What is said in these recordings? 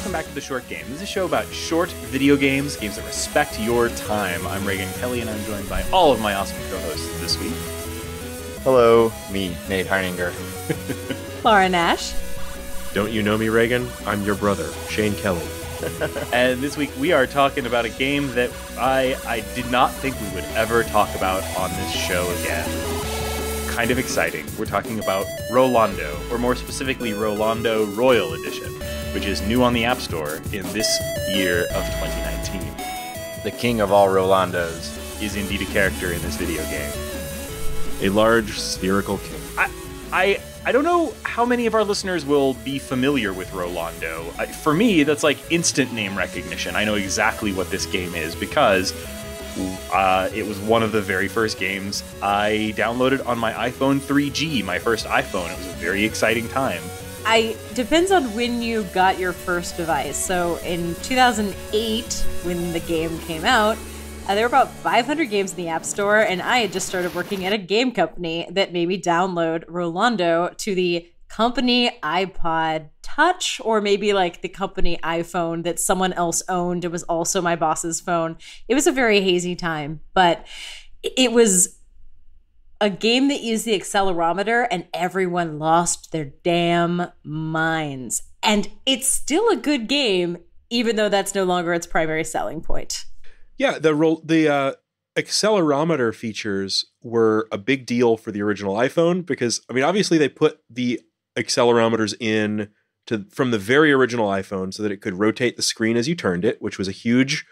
welcome back to The Short Game. This is a show about short video games, games that respect your time. I'm Reagan Kelly, and I'm joined by all of my awesome co-hosts this week. Hello, me, Nate Heininger. Laura Nash. Don't you know me, Reagan? I'm your brother, Shane Kelly. And this week we are talking about a game that I did not think we would ever talk about on this show again. Kind of exciting. We're talking about Rolando, or more specifically Rolando Royal Edition, which is new on the App Store in this year of 2019. The king of all Rolandos. Is indeed a character in this video game. A large spherical king. I don't know how many of our listeners will be familiar with Rolando. For me, that's like instant name recognition. I know exactly what this game is because it was one of the very first games I downloaded on my iPhone 3G, my first iPhone. It was a very exciting time. Depends on when you got your first device. So in 2008, when the game came out, there were about 500 games in the App Store, and I had just started working at a game company that made me download Rolando to the company iPod Touch, or maybe like the company iPhone that someone else owned. It was also my boss's phone. It was a very hazy time, but it was a game that used the accelerometer, and everyone lost their damn minds. And it's still a good game, even though that's no longer its primary selling point. Yeah, the accelerometer features were a big deal for the original iPhone because, I mean, obviously they put the accelerometers in from the very original iPhone so that it could rotate the screen as you turned it, which was a huge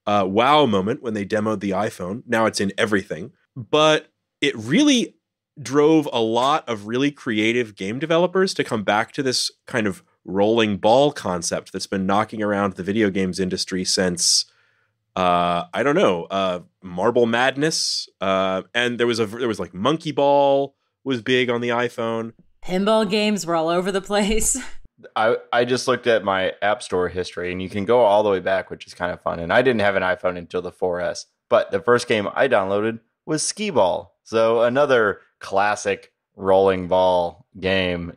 wow moment when they demoed the iPhone. Now it's in everything. But it really drove a lot of really creative game developers to come back to this kind of rolling ball concept that's been knocking around the video games industry since Marble Madness, and there was like Monkey Ball was big on the iPhone. Pinball games were all over the place. I just looked at my App Store history, and you can go all the way back, which is kind of fun. And I didn't have an iPhone until the 4S, but the first game I downloaded was Skee Ball. So another classic rolling ball game.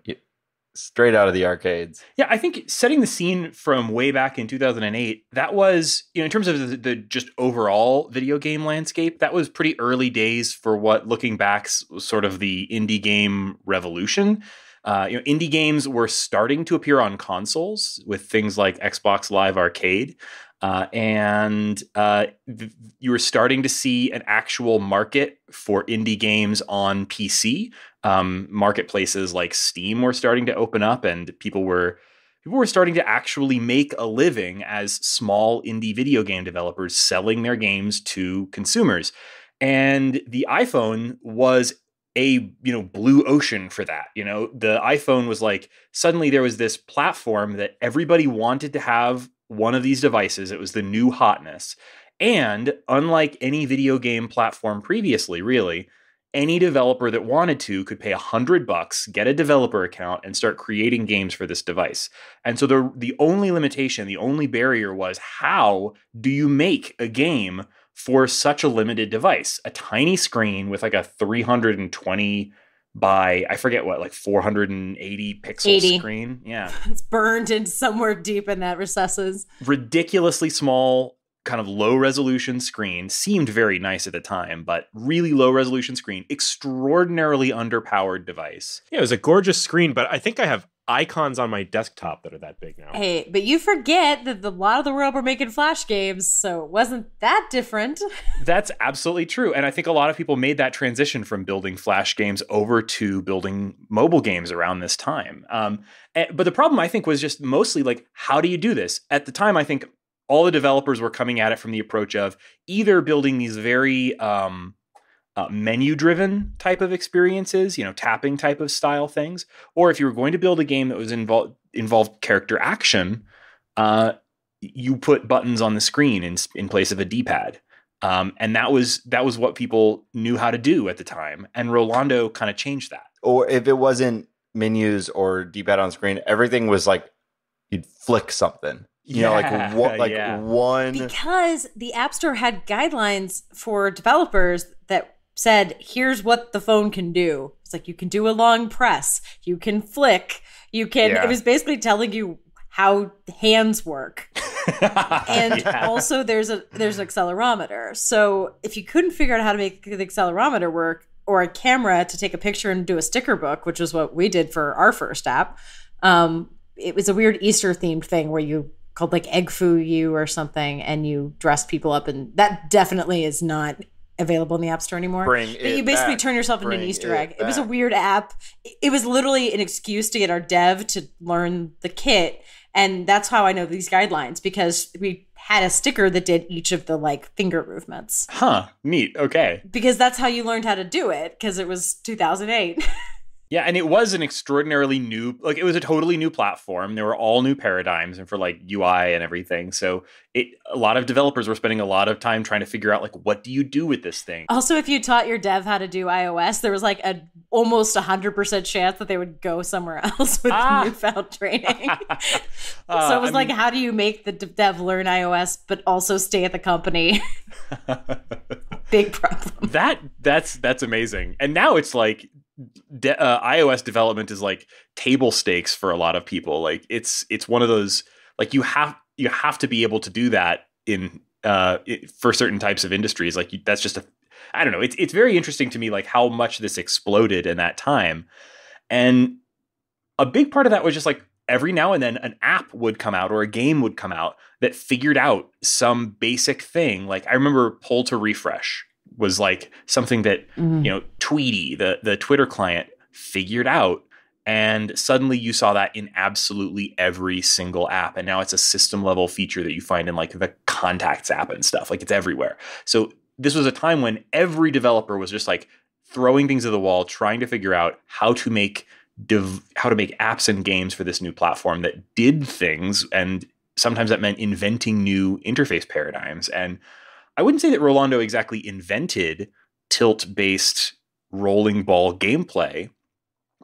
Straight out of the arcades. Yeah, I think setting the scene from way back in 2008, that was, in terms of the just overall video game landscape, that was pretty early days for what, looking back, was sort of the indie game revolution. Indie games were starting to appear on consoles with things like Xbox Live Arcade. And you were starting to see an actual market for indie games on PC. Marketplaces like Steam were starting to open up, and people were starting to actually make a living as small indie video game developers selling their games to consumers. And the iPhone was a blue ocean for that. The iPhone was like, suddenly there was this platform that everybody wanted to have one of these devices. It was the new hotness. And unlike any video game platform previously, really, any developer that wanted to could pay $100, get a developer account, and start creating games for this device. And so the only limitation, the only barrier was, how do you make a game for such a limited device? A tiny screen with like a 320 by, I forget what, like 480 pixel screen. Yeah. It's burned in somewhere deep in that recesses. Ridiculously small, kind of low resolution screen. Seemed very nice at the time, but really low resolution screen. Extraordinarily underpowered device. Yeah, it was a gorgeous screen, but I think I have icons on my desktop that are that big now. Hey, but you forget that a lot of the world were making Flash games, so it wasn't that different. That's absolutely true. And I think a lot of people made that transition from building Flash games over to building mobile games around this time. But the problem, I think, was just mostly like, how do you do this? At the time, I think all the developers were coming at it from the approach of either building these very menu-driven type of experiences, tapping type of style things, or if you were going to build a game that was involved character action, you put buttons on the screen in place of a D-pad, and that was what people knew how to do at the time. And Rolando kind of changed that. Or if it wasn't menus or D-pad on screen, everything was like you'd flick something. One. Because the App Store had guidelines for developers that said, here's what the phone can do. It's like, you can do a long press, you can flick, you can, It was basically telling you how hands work. And also there's an accelerometer. So if you couldn't figure out how to make the accelerometer work, or a camera to take a picture and do a sticker book, which is what we did for our first app, it was a weird Easter themed thing where you called like Egg Foo You or something, and you dressed people up, and that definitely is not available in the App Store anymore. You basically turn yourself into an Easter egg. It was a weird app. It was literally an excuse to get our dev to learn the kit. And that's how I know these guidelines, because we had a sticker that did each of the like finger movements. Huh. Neat. Okay. Because that's how you learned how to do it, because it was 2008. Yeah, and it was an extraordinarily new, like it was a totally new platform. There were all new paradigms and for like UI and everything. So a lot of developers were spending a lot of time trying to figure out like, what do you do with this thing? Also, if you taught your dev how to do iOS, there was like a almost 100% chance that they would go somewhere else with newfound training. So it was how do you make the dev learn iOS but also stay at the company? Big problem. That's amazing. And now it's like iOS development is like table stakes for a lot of people. Like it's one of those, like you have to be able to do that in for certain types of industries. Like that's just I don't know. It's very interesting to me, like how much this exploded in that time. And a big part of that was just like every now and then an app would come out or a game would come out that figured out some basic thing. Like I remember pull to refresh was like something that, Tweety, the Twitter client, figured out. And suddenly you saw that in absolutely every single app. And now it's a system level feature that you find in like the Contacts app and stuff. Like it's everywhere. So this was a time when every developer was just like throwing things at the wall, trying to figure out how to make apps and games for this new platform that did things. And sometimes that meant inventing new interface paradigms. And I wouldn't say that Rolando exactly invented tilt-based rolling ball gameplay,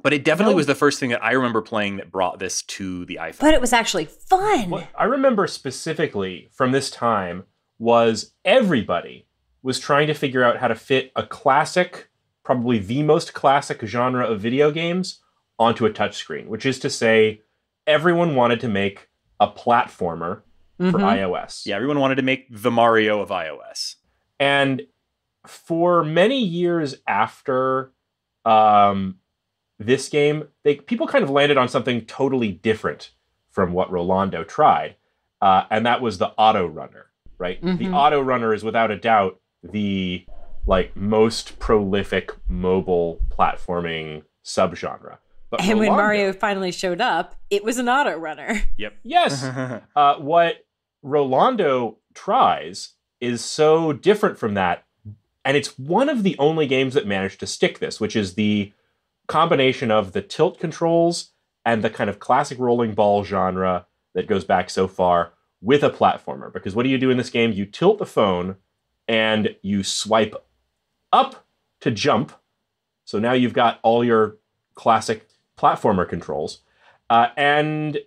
but it definitely was the first thing that I remember playing that brought this to the iPhone. But it was actually fun. What I remember specifically from this time was everybody was trying to figure out how to fit a classic, probably the most classic genre of video games, onto a touchscreen, which is to say everyone wanted to make a platformer for iOS. Yeah, everyone wanted to make the Mario of iOS. And for many years after this game, people kind of landed on something totally different from what Rolando tried. And that was the auto runner, right? The auto runner is without a doubt the most prolific mobile platforming subgenre. But and when Mario finally showed up, it was an auto runner. Yep. Yes. What Rolando tries is so different from that. And it's one of the only games that managed to stick this, which is the combination of the tilt controls and the kind of classic rolling ball genre that goes back so far with a platformer. Because what do you do in this game? You tilt the phone and you swipe up to jump. So now you've got all your classic platformer controls. And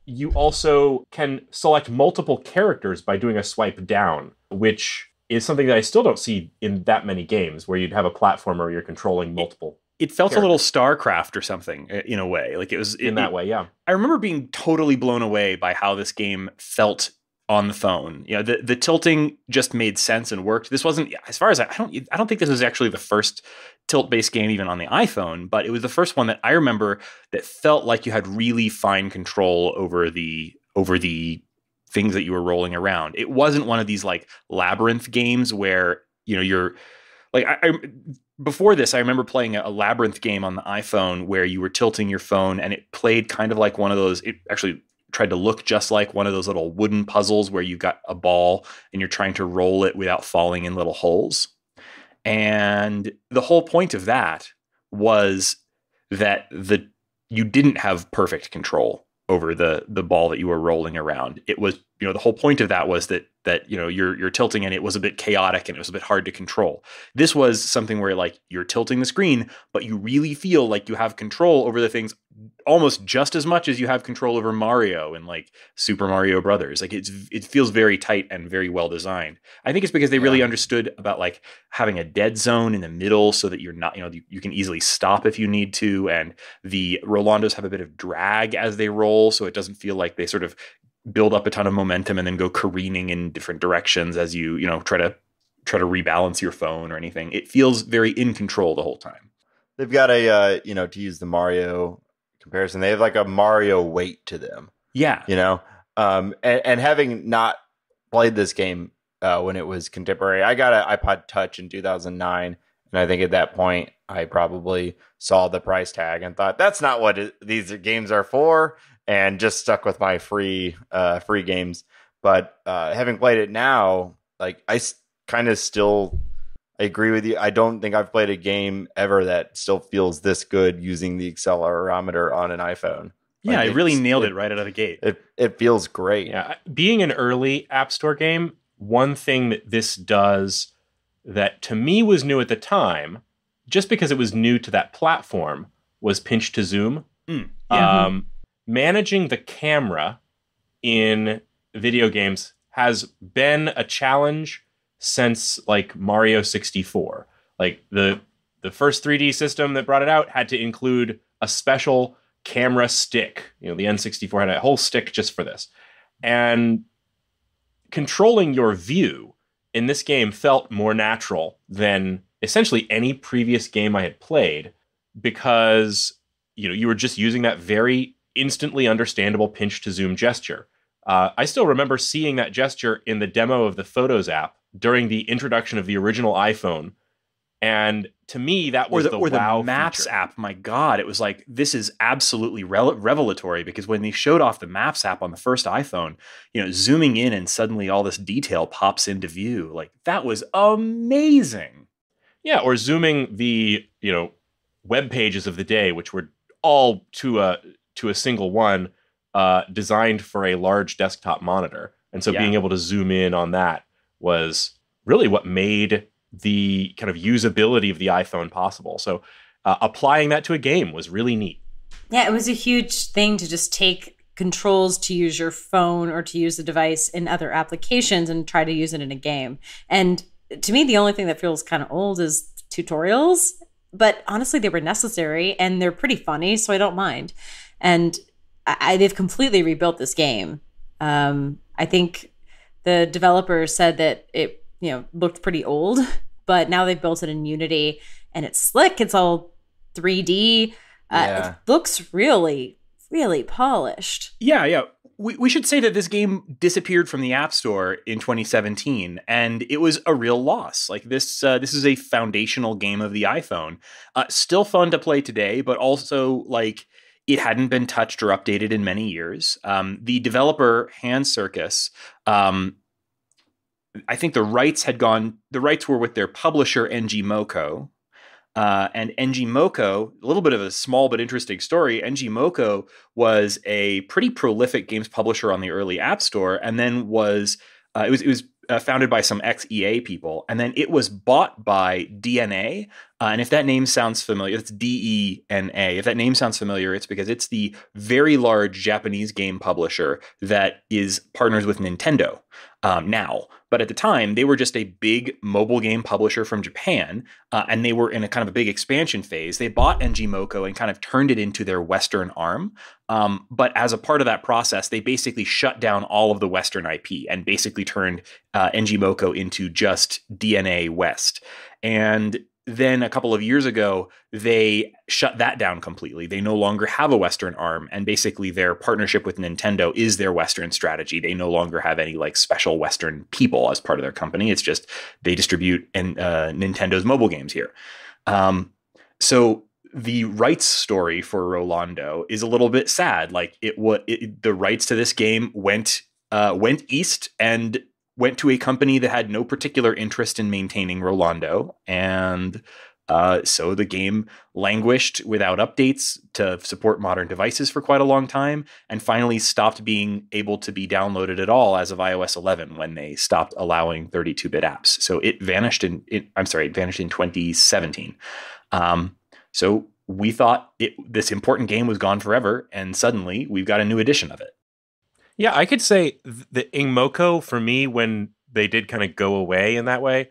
you also can select multiple characters by doing a swipe down, which is something that I still don't see in that many games where you'd have a platformer where you're controlling multiple. It felt a little StarCraft or something in a way. Like it was in that way, yeah. I remember being totally blown away by how this game felt on the phone. You know, the tilting just made sense and worked. This wasn't, as far as I don't think this was actually the first tilt-based game even on the iPhone, but it was the first one that I remember that felt like you had really fine control over the things that you were rolling around. It wasn't one of these like labyrinth games where, you know, you're like, before this, I remember playing a labyrinth game on the iPhone where you were tilting your phone and it played kind of like one of those, it actually tried to look just like one of those little wooden puzzles where you've got a ball and you're trying to roll it without falling in little holes. And the whole point of that was that you didn't have perfect control over the ball that you were rolling around. It was the whole point of that was that you're tilting and it was a bit chaotic and it was a bit hard to control. This was something where like you're tilting the screen, but you really feel like you have control over the things almost just as much as you have control over Mario and like Super Mario Brothers. Like it feels very tight and very well designed. I think it's because they really understood about like having a dead zone in the middle so that you're not, you can easily stop if you need to. And the Rolandos have a bit of drag as they roll, so it doesn't feel like they sort of build up a ton of momentum and then go careening in different directions as you try to rebalance your phone or anything. It feels very in control the whole time. They've got a to use the Mario comparison, they have like a Mario weight to them. Yeah. And having not played this game when it was contemporary, I got an iPod Touch in 2009, and I think at that point I probably saw the price tag and thought that's not what these games are for, and just stuck with my free games. But having played it now, like I kind of still agree with you. I don't think I've played a game ever that still feels this good using the accelerometer on an iPhone. Yeah, Like it really nailed it right out of the gate. It feels great. Yeah, being an early App Store game, one thing that this does that to me was new at the time, just because it was new to that platform, was pinch to zoom. Managing the camera in video games has been a challenge since like Mario 64. Like the first 3D system that brought it out had to include a special camera stick. The N64 had a whole stick just for this. And controlling your view in this game felt more natural than essentially any previous game I had played, because you were just using that very instantly understandable pinch to zoom gesture. I still remember seeing that gesture in the demo of the Photos app during the introduction of the original iPhone. And to me, that was the wow Maps feature. app. My God, it was like, this is absolutely revelatory, because when they showed off the Maps app on the first iPhone, zooming in and suddenly all this detail pops into view. Like, that was amazing. Yeah, or zooming the, web pages of the day, which were all to a single one, designed for a large desktop monitor. And so being able to zoom in on that was really what made the kind of usability of the iPhone possible. So applying that to a game was really neat. Yeah, it was a huge thing to just take controls to use your phone or to use the device in other applications and try to use it in a game. And to me, the only thing that feels kind of old is tutorials. But honestly, they were necessary and they're pretty funny, so I don't mind. And they've completely rebuilt this game. I think the developers said that it looked pretty old, but now they've built it in Unity and it's slick. It's all 3D. It looks really, really polished. Yeah. We should say that this game disappeared from the App Store in 2017, and it was a real loss. Like this is a foundational game of the iPhone. Still fun to play today, but also like it hadn't been touched or updated in many years. The developer Hand Circus, I think the rights were with their publisher NG Moko. And NG Moko, a little bit of a small but interesting story. NG Moko was a pretty prolific games publisher on the early App Store, and then was founded by some ex-EA people, and then it was bought by DNA. And if that name sounds familiar, it's DENA. If that name sounds familiar, it's because it's the very large Japanese game publisher that is partners with Nintendo now. But at the time, they were just a big mobile game publisher from Japan, and they were in a kind of a big expansion phase. They bought NG Moko and kind of turned it into their Western arm. But as a part of that process, they basically shut down all of the Western IP and basically turned NG Moko into just DNA West. And then a couple of years ago, they shut that down completely. They no longer have a Western arm, and basically their partnership with Nintendo is their Western strategy. They no longer have any like special Western people as part of their company. It's just they distribute Nintendo's mobile games here. So the rights story for Rolando is a little bit sad. Like the rights to this game went east and went to a company that had no particular interest in maintaining Rolando, and So the game languished without updates to support modern devices for quite a long time, and finally stopped being able to be downloaded at all as of iOS 11 when they stopped allowing 32-bit apps. So it vanished it vanished in 2017. So we thought this important game was gone forever, and suddenly we've got a new edition of it. Yeah, I could say the Ingmoko for me, when they did kind of go away in that way,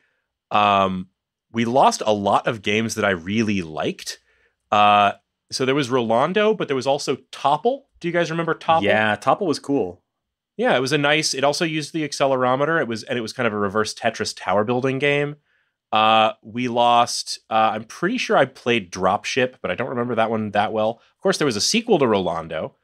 we lost a lot of games that I really liked. So there was Rolando, but there was also Topple. Do you guys remember Topple? Yeah, Topple was cool. Yeah, it was it also used the accelerometer. It was kind of a reverse Tetris tower building game. We lost, I'm pretty sure I played Dropship, but I don't remember that one that well. Of course, there was a sequel to Rolando.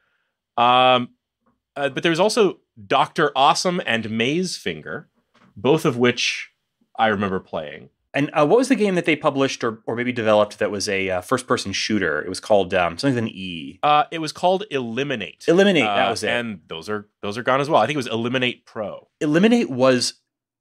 But there was also Dr. Awesome and Maze Finger, both of which I remember playing. And what was the game that they published or maybe developed that was a first-person shooter? It was called something with an E. It was called Eliminate. Eliminate, that was it. And those are gone as well. I think it was Eliminate Pro. Eliminate was,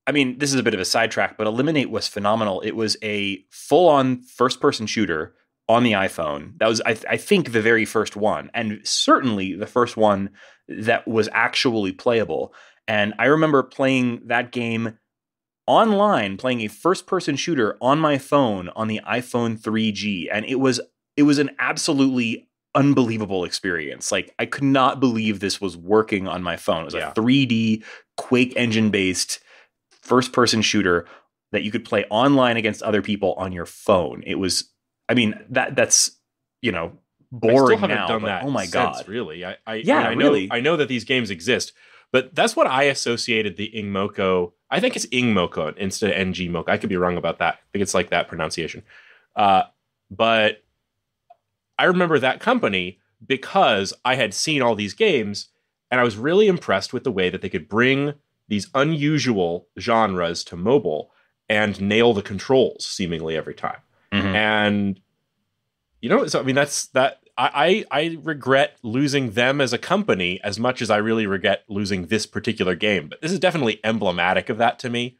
I mean, this is a bit of a sidetrack, but Eliminate was phenomenal. It was a full-on first-person shooter on the iPhone. That was, I think, the very first one, and certainly the first one that was actually playable. And I remember playing that game online, playing a first-person shooter on my phone on the iPhone 3G, and it was an absolutely unbelievable experience. Like, I could not believe this was working on my phone. It was a 3D Quake engine-based first-person shooter that you could play online against other people on your phone. It was, I mean, that's boring I still haven't now. done that. Oh my god! Really? I know that these games exist, but that's what I associated the Ingmoko. I think it's Ingmoko instead of Ngmoko. I could be wrong about that. I think it's like that pronunciation. But I remember that company because I had seen all these games, and I was really impressed with the way that they could bring these unusual genres to mobile and nail the controls seemingly every time. Mm-hmm. And so I mean, that's that. I regret losing them as a company as much as I really regret losing this particular game. But this is definitely emblematic of that to me.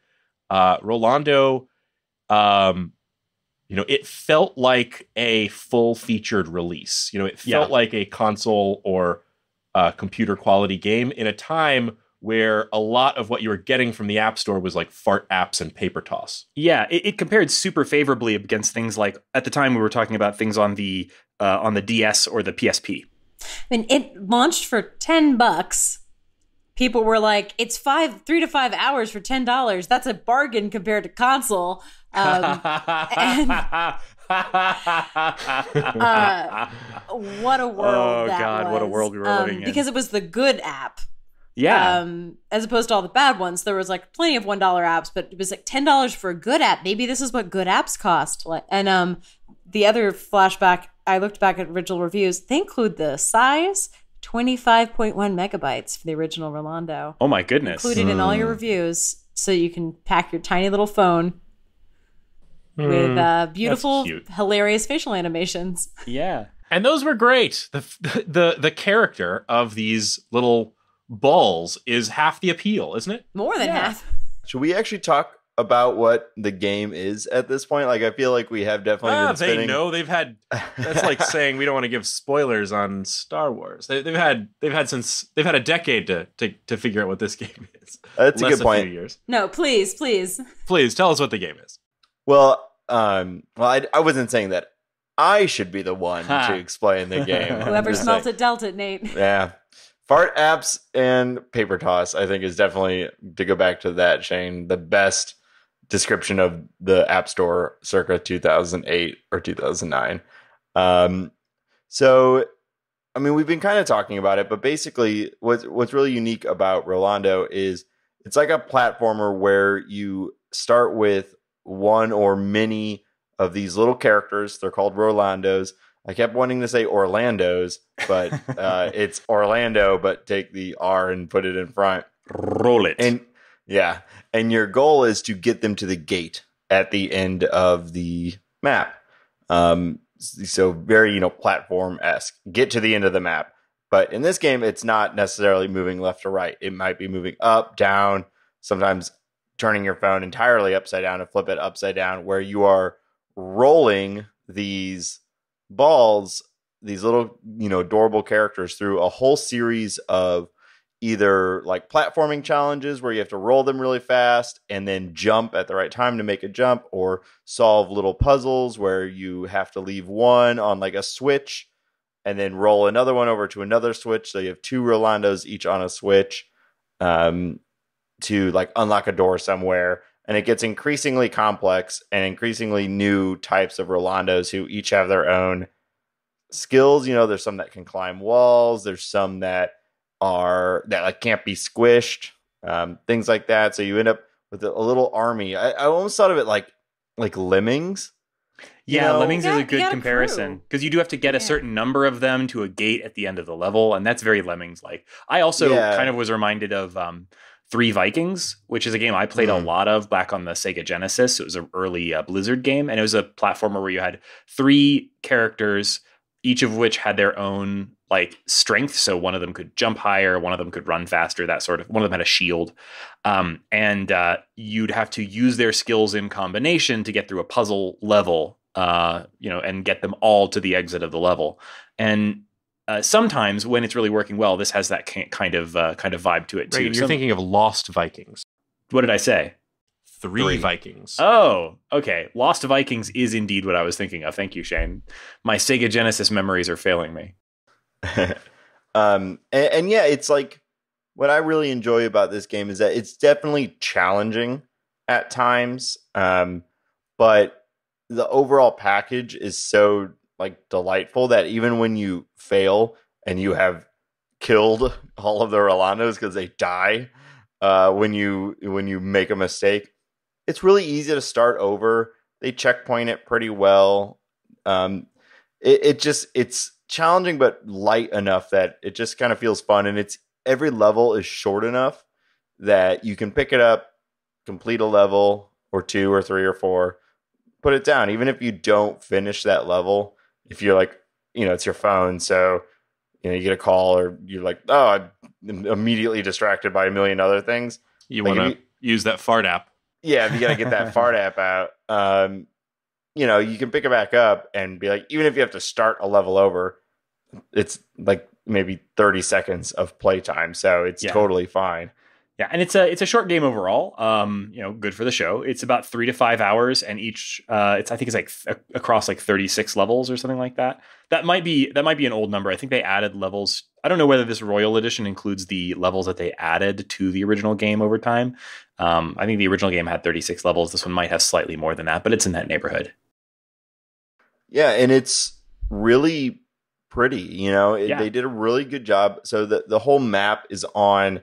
Rolando, it felt like a full-featured release. It felt like a console or computer quality game in a time where a lot of what you were getting from the App Store was like fart apps and paper toss. Yeah, it compared super favorably against things like, at the time we were talking about things on the DS or the PSP. I mean, it launched for $10. People were like, it's 3 to 5 hours for $10. That's a bargain compared to console. What a world! Oh that God, was. what a world we were living in. Because it was the good app. Yeah. As opposed to all the bad ones. There was like plenty of $1 apps, but it was like $10 for a good app. Maybe this is what good apps cost. And the other flashback, I looked back at original reviews. They include the size, 25.1 megabytes for the original Rolando. Oh my goodness. Included in all your reviews, so you can pack your tiny little phone with beautiful, hilarious facial animations. Yeah. And those were great. The character of these little balls is half the appeal, isn't it? More than half. Should we actually talk about what the game is at this point? Like, I feel like we have definitely been spinning. They know they've had. That's like saying we don't want to give spoilers on Star Wars. They've had a decade to figure out what this game is. That's a good point. A few years. No, please Tell us what the game is. Well, I wasn't saying that I should be the one to explain the game. Whoever smelt it dealt it, Nate. Yeah. Fart apps and paper toss, I think, is definitely, to go back to that, Shane, the best description of the App Store circa 2008 or 2009. So, I mean, we've been kind of talking about it, but basically what's really unique about Rolando is it's like a platformer where you start with one or many of these little characters. They're called Rolandos. I kept wanting to say Orlandos, but it's Orlando, but take the R and put it in front. Roll it. And yeah. And your goal is to get them to the gate at the end of the map. So very, platform-esque. Get to the end of the map. But in this game, it's not necessarily moving left or right. It might be moving up, down, sometimes turning your phone entirely upside down and flip it upside down, where you are rolling these balls, these little, adorable characters through a whole series of either like platforming challenges where you have to roll them really fast and then jump at the right time to make a jump, or solve little puzzles where you have to leave one on like a switch and then roll another one over to another switch. So you have two Rolandos each on a switch to like unlock a door somewhere. And it gets increasingly complex and increasingly new types of Rolandos who each have their own skills. There's some that can climb walls. There's some that like can't be squished, things like that. So you end up with a little army. I almost thought of it like Lemmings. Yeah, Lemmings is a good comparison, because you do have to get a certain number of them to a gate at the end of the level, and that's very Lemmings-like. I also kind of was reminded of Three Vikings, which is a game I played a lot of back on the Sega Genesis. It was an early Blizzard game, and it was a platformer where you had three characters, each of which had their own like strength. So one of them could jump higher, one of them could run faster, that sort of. One of them had a shield, and you'd have to use their skills in combination to get through a puzzle level, and get them all to the exit of the level. And sometimes when it's really working well, this has that kind of vibe to it too. Right, you're thinking of Lost Vikings. What did I say? Three Vikings. Oh, okay. Lost Vikings is indeed what I was thinking of. Thank you, Shane. My Sega Genesis memories are failing me. And yeah, it's like, what I really enjoy about this game is that it's definitely challenging at times, but the overall package is so like delightful that even when you fail and you have killed all of the Rolandos because they die when you make a mistake, it's really easy to start over. They checkpoint it pretty well. It's challenging but light enough that it just kind of feels fun, and every level is short enough that you can pick it up, complete a level or two or three or four, put it down. Even if you don't finish that level, if you're like, it's your phone, so you get a call or you're like, oh, I'm immediately distracted by a million other things. You want to use that fart app. Yeah, if you got to get that fart app out, you can pick it back up and be like, even if you have to start a level over, it's like maybe 30 seconds of playtime, so it's totally fine. Yeah, and it's a short game overall. Good for the show. It's about 3 to 5 hours, and each I think it's like across like 36 levels or something like that. That might be an old number. I think they added levels. I don't know whether this Royal Edition includes the levels that they added to the original game over time. I think the original game had 36 levels. This one might have slightly more than that, but it's in that neighborhood. Yeah, and it's really pretty. They did a really good job. So the whole map is on.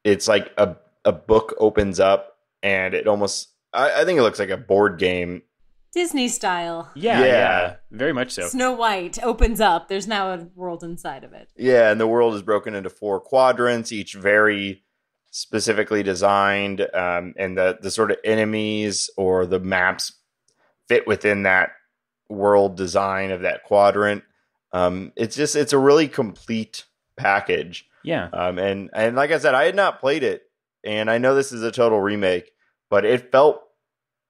It's like a book opens up, and it almost, I think it looks like a board game. Disney style. Yeah, very much so. Snow White opens up. There's now a world inside of it. Yeah, and the world is broken into 4 quadrants, each very specifically designed, and the sort of enemies or the maps fit within that world design of that quadrant. It's a really complete package. Yeah. And like I said, I had not played it, and I know this is a total remake, but it felt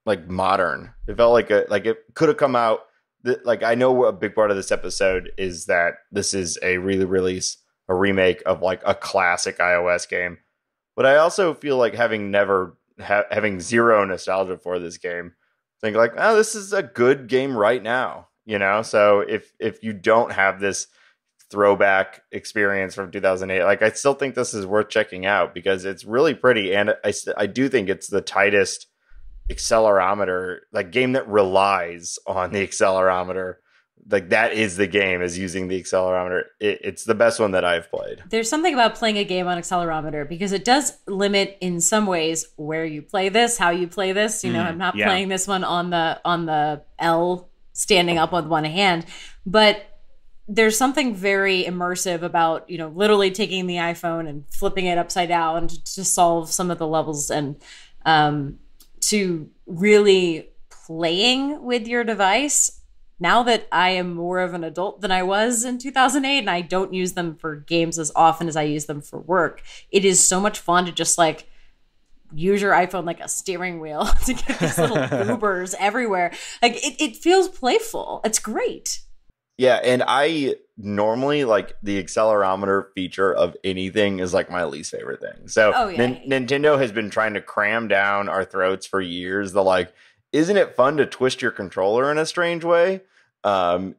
like modern. It felt like it could have come out. Like, I know a big part of this episode is that this is a re-release, a remake of like a classic iOS game, but I also feel like having zero nostalgia for this game, think like, oh, this is a good game right now. So if you don't have this throwback experience from 2008, like, I still think this is worth checking out because it's really pretty, and I do think it's the tightest accelerometer, like, game that relies on the accelerometer. Like, that is the game, is using the accelerometer. It's the best one that I've played. There's something about playing a game on accelerometer because it does limit in some ways where you play this, how you play this. I'm not playing this one on the L standing up with one hand, but there's something very immersive about, literally taking the iPhone and flipping it upside down to solve some of the levels, and to really playing with your device. Now that I am more of an adult than I was in 2008, and I don't use them for games as often as I use them for work, it is so much fun to just like use your iPhone like a steering wheel to get these little goobers everywhere. Like it feels playful. It's great. Yeah, and I normally like the accelerometer feature of anything is like my least favorite thing. So Nintendo has been trying to cram down our throats for years. The like, isn't it fun to twist your controller in a strange way? And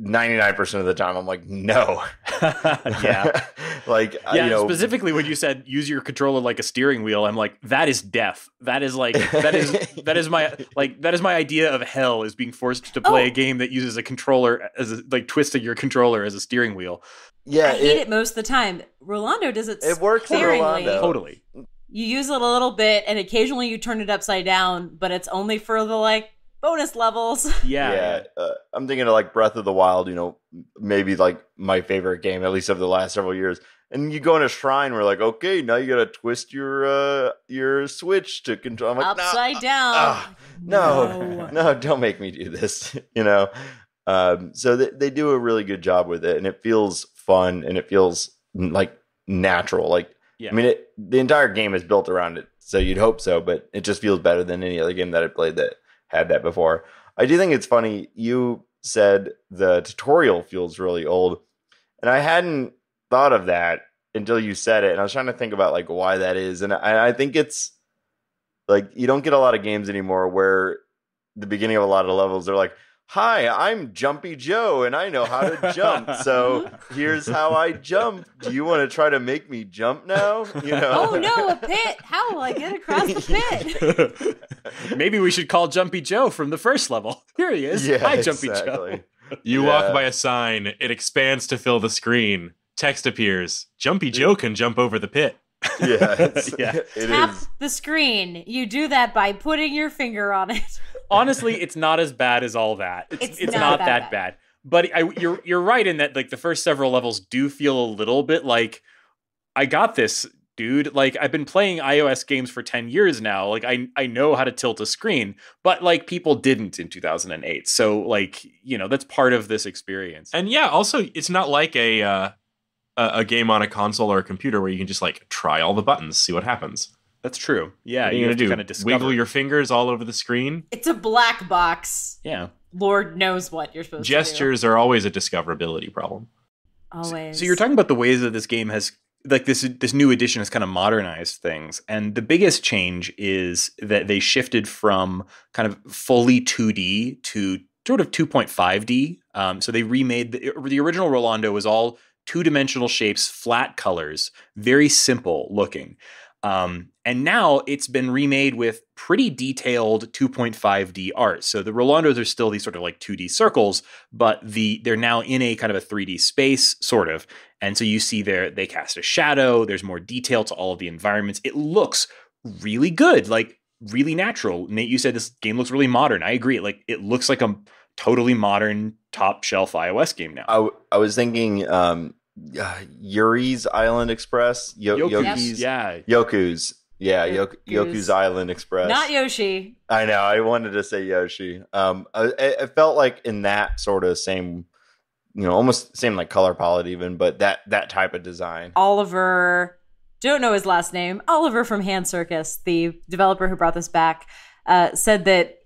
99% of the time I'm like, no. Yeah. Like, specifically when you said use your controller like a steering wheel, I'm like, that is death. That is like, that is my idea of hell, is being forced to play a game that uses a controller as twisting your controller as a steering wheel. Yeah. I hate it most of the time. Rolando does it. It works in Rolando. Totally. You use it a little bit and occasionally you turn it upside down, but it's only for the bonus levels. Yeah. I'm thinking of like Breath of the Wild, maybe like my favorite game, at least of the last several years. And you go in a shrine where like, okay, now you got to twist your Switch to control. I'm like, upside down. No, don't make me do this. So they do a really good job with it, and it feels fun and it feels like natural. Like, I mean, the entire game is built around it, so you'd hope so, but it just feels better than any other game that I played that had that before. I do think it's funny. You said the tutorial feels really old, and I hadn't thought of that until you said it. And I was trying to think about like why that is. And I think it's like, you don't get a lot of games anymore where the beginning of a lot of levels, they're like, hi, I'm Jumpy Joe and I know how to jump. So here's how I jump. Do you want to try to make me jump now? Oh no, a pit. How will I get across the pit? Maybe we should call Jumpy Joe from the first level. Here he is. Hi, Jumpy Joe. You walk by a sign, it expands to fill the screen. Text appears. Jumpy Joe can jump over the pit. It Tap is. the screen. You do that by putting your finger on it. Honestly, it's not as bad as all that. It's not that bad. But you're right in that like the first several levels do feel a little bit like, I got this, dude. Like, I've been playing iOS games for 10 years now. Like, I know how to tilt a screen, but like people didn't in 2008. So like, that's part of this experience. And also it's not like a game on a console or a computer where you can just like try all the buttons, see what happens. That's true. Yeah, what are you gonna do? Kind of discover. Wiggle your fingers all over the screen? It's a black box. Yeah. Lord knows what you're supposed to do. Gestures are always a discoverability problem. Always. So you're talking about the ways that this game has, like this new edition has kind of modernized things. And the biggest change is that they shifted from kind of fully 2D to sort of 2.5D. So they remade the original Rolando was all two-dimensional shapes, flat colors, very simple looking. And now it's been remade with pretty detailed 2.5D art. So the Rolandos are still these sort of like 2D circles, but they're now in a kind of a 3D space, sort of. And so you see they cast a shadow. There's more detail to all of the environments. It looks really good, like really natural. Nate, you said this game looks really modern. I agree. Like, it looks like a totally modern top shelf iOS game now. I was thinking Yuri's Island Express, Yoku's, Yoku's, Yoku's Island Express, not Yoshi. I know. I wanted to say Yoshi. It felt like in that sort of same, almost same like color palette even, but that type of design. Oliver, don't know his last name. Oliver from Hand Circus, the developer who brought this back, said that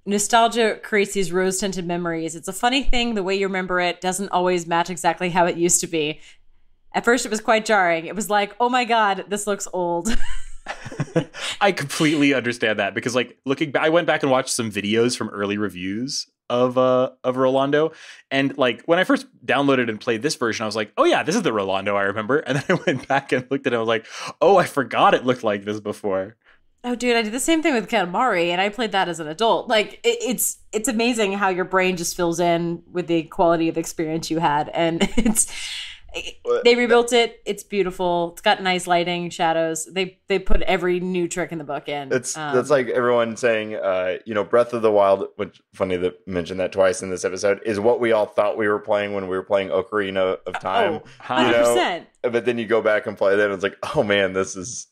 nostalgia creates these rose-tinted memories. It's a funny thing. The way you remember it doesn't always match exactly how it used to be. At first, it was quite jarring. It was like, oh my God, this looks old. I completely understand that because, like, looking back, I went back and watched some videos from early reviews of Rolando, and like when I first downloaded and played this version, I was like, oh yeah, this is the Rolando I remember. And then I went back and looked at it, I was like, oh, I forgot it looked like this before. Oh, dude, I did the same thing with Katamari, and I played that as an adult. Like, it's amazing how your brain just fills in with the quality of the experience you had, and they rebuilt it. It's beautiful. It's got nice lighting, shadows. They put every new trick in the book in. That's like everyone saying, Breath of the Wild, which funny that mentioned that twice in this episode, is what we all thought we were playing when we were playing Ocarina of Time. 100%. But then you go back and play that, and it's like, oh man, this is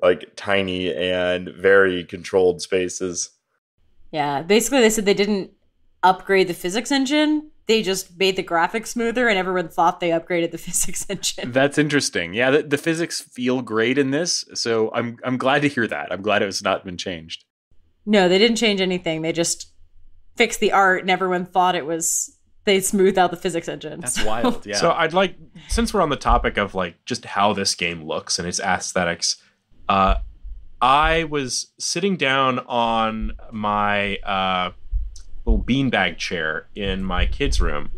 like tiny and very controlled spaces. Yeah, basically they said they didn't upgrade the physics engine. they just made the graphics smoother, and everyone thought they upgraded the physics engine. That's interesting. Yeah, the physics feel great in this, so I'm glad to hear that. I'm glad it's not been changed. No, they didn't change anything. They just fixed the art, and everyone thought they smoothed out the physics engine. That's wild. Yeah. So I'd like, since we're on the topic of like just how this game looks and its aesthetics, I was sitting down on my little beanbag chair in my kids' room,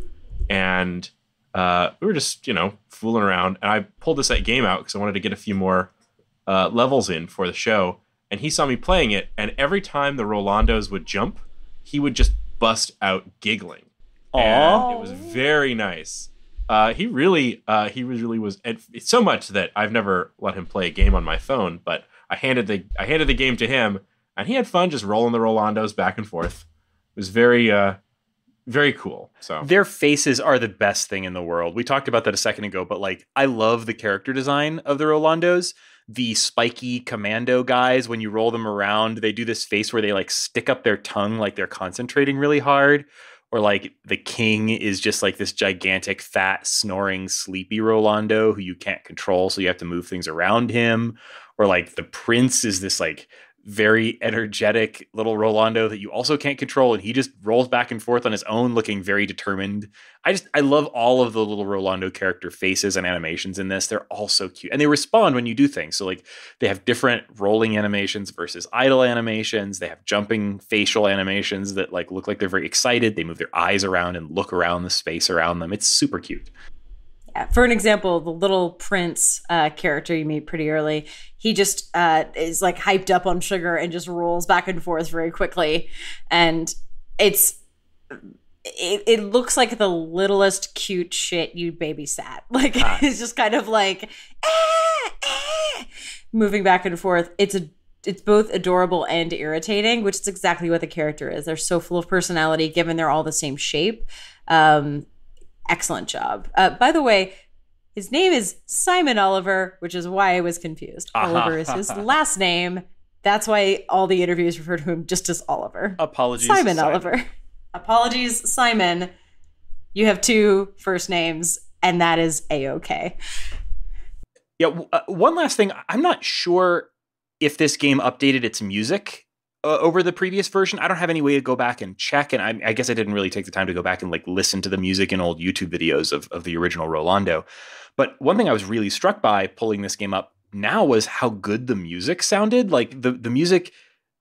and we were just, fooling around, and I pulled this game out because I wanted to get a few more levels in for the show, and he saw me playing it, and every time the Rolandos would jump, he would just bust out giggling. And it was very nice. He really was. It's so much that I've never let him play a game on my phone, but I handed the game to him, and he had fun just rolling the Rolandos back and forth. It was very, very cool. So their faces are the best thing in the world. We talked about that a second ago, but like, I love the character design of the Rolandos. The spiky commando guys, when you roll them around, they do this face where they like stick up their tongue like they're concentrating really hard. Or like the king is just like this gigantic, fat, snoring, sleepy Rolando who you can't control, so you have to move things around him. Or like the prince is this like very energetic little Rolando that you also can't control, and he just rolls back and forth on his own, looking very determined. I love all of the little Rolando character faces and animations in this. They're all so cute, and they respond when you do things. So like, they have different rolling animations versus idle animations. They have jumping facial animations that like look like they're very excited. They move their eyes around and look around the space around them. It's super cute. Yeah, for an example, the little prince character you meet pretty early, he just is like hyped up on sugar and just rolls back and forth very quickly. And it looks like the littlest cute shit you babysat. Like, it's just kind of like moving back and forth. It's both adorable and irritating, which is exactly what the character is. They're so full of personality, given they're all the same shape. Excellent job. By the way, his name is Simon Oliver, which is why I was confused. Oliver is his last name. That's why all the interviews refer to him just as Oliver. Apologies, Simon Oliver. Apologies, Simon. You have two first names, and that is A-okay. Yeah, one last thing. I'm not sure if this game updated its music over the previous version. I don't have any way to go back and check, and I guess I didn't really take the time to go back and like listen to the music in old YouTube videos of the original Rolando. But one thing I was really struck by pulling this game up now was how good the music sounded. Like the music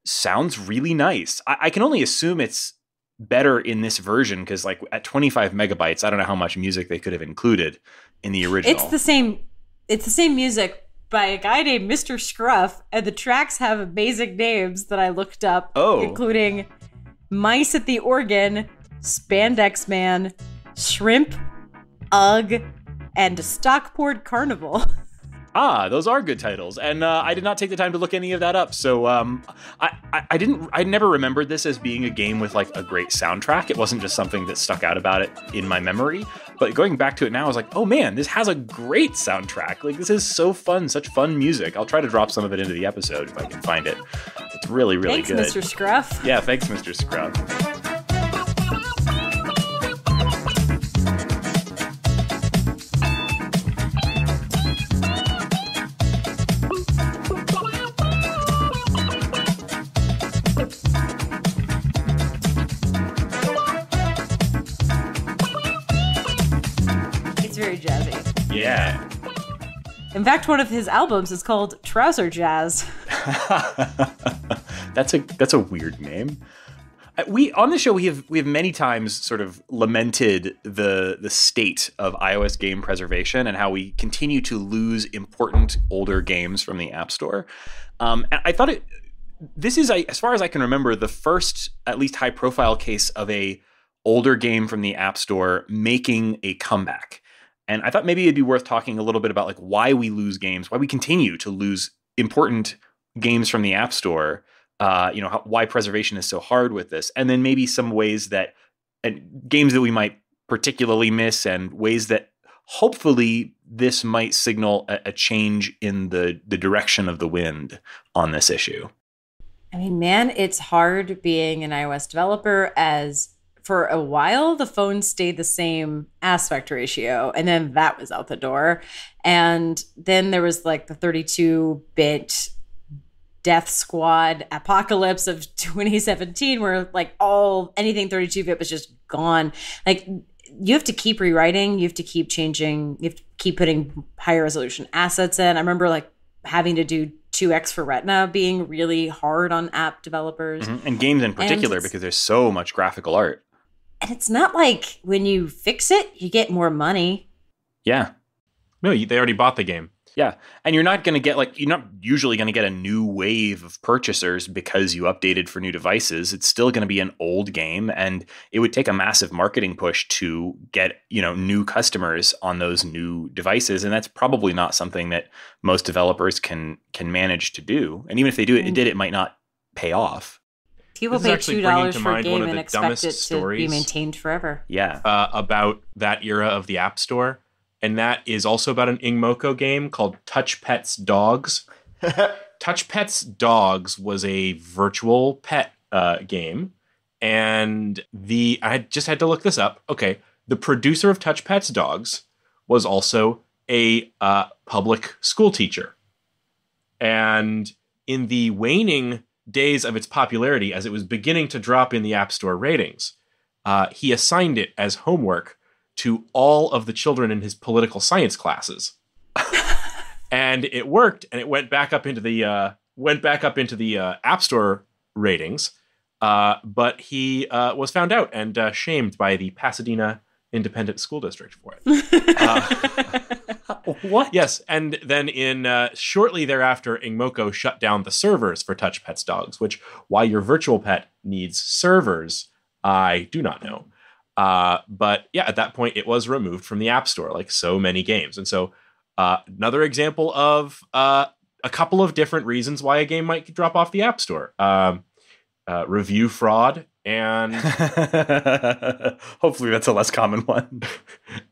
sounds really nice. I can only assume it's better in this version because like at 25 megabytes, I don't know how much music they could have included in the original. It's the same music by a guy named Mr. Scruff, and the tracks have amazing names that I looked up, including Mice at the Organ, Spandex Man, Shrimp, Ugh, and Stockport Carnival. Those are good titles, and I did not take the time to look any of that up. So I never remembered this as being a game with like a great soundtrack. It wasn't just something that stuck out about it in my memory. But going back to it now, I was like, oh man, this has a great soundtrack. Like, this is so fun, such fun music. I'll try to drop some of it into the episode if I can find it. It's really, really good. Thanks, Mr. Scruff. Yeah, thanks, Mr. Scruff. Very jazzy. Yeah. In fact, one of his albums is called Trouser Jazz. That's a weird name. We on the show we have many times sort of lamented the state of iOS game preservation and how we continue to lose important older games from the App Store. And I thought this is, as far as I can remember, the first at least high profile case of a older game from the App Store making a comeback. And I thought maybe it'd be worth talking a little bit about like why we lose games, why we continue to lose important games from the App Store, why preservation is so hard with this, and then maybe some ways that games that we might particularly miss and ways that hopefully this might signal a change in the direction of the wind on this issue. I mean, man, it's hard being an iOS developer as for a while, the phone stayed the same aspect ratio, and then that was out the door. And then there was like the 32-bit Death Squad apocalypse of 2017, where like anything 32-bit was just gone. Like, you have to keep rewriting, you have to keep changing, you have to keep putting higher resolution assets in. I remember like having to do 2x for Retina being really hard on app developers. And games in particular, because there's so much graphical art. And it's not like when you fix it, you get more money. Yeah. No, they already bought the game. Yeah. And you're not usually going to get a new wave of purchasers because you updated for new devices. It's still going to be an old game, and it would take a massive marketing push to get, new customers on those new devices. And that's probably not something that most developers can manage to do. And even if they do it, it might not pay off. People pay $2 for a game and expect it to be maintained forever. Yeah. About that era of the App Store. And that is also about an Ingmoko game called Touch Pets Dogs. Touch Pets Dogs was a virtual pet game. And I just had to look this up. Okay. The producer of Touch Pets Dogs was also a public school teacher. And in the waning days of its popularity, as it was beginning to drop in the App Store ratings, he assigned it as homework to all of the children in his political science classes. And it worked, and it went back up into the App Store ratings. But he was found out and shamed by the Pasadena Independent School District for it. What? Yes, and then shortly thereafter, Ingmoko shut down the servers for Touch Pets Dogs, which, why your virtual pet needs servers, I do not know. But yeah, at that point, it was removed from the App Store, like so many games. And so another example of a couple of different reasons why a game might drop off the App Store. Review fraud, and hopefully that's a less common one.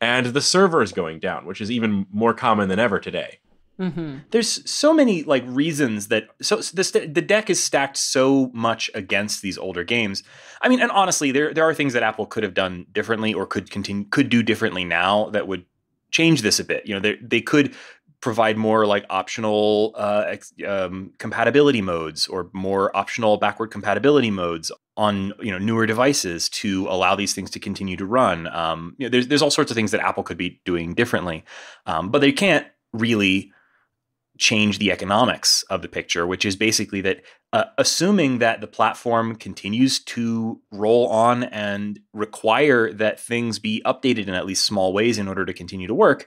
And the servers going down, which is even more common than ever today. Mm-hmm. There's so many reasons that the deck is stacked so much against these older games. I mean, and honestly, there are things that Apple could have done differently or could do differently now that would change this a bit. They could provide more optional compatibility modes or more optional backward compatibility modes on newer devices to allow these things to continue to run. There's all sorts of things that Apple could be doing differently, but they can't really change the economics of the picture, which is basically that assuming that the platform continues to roll on and require that things be updated in at least small ways in order to continue to work,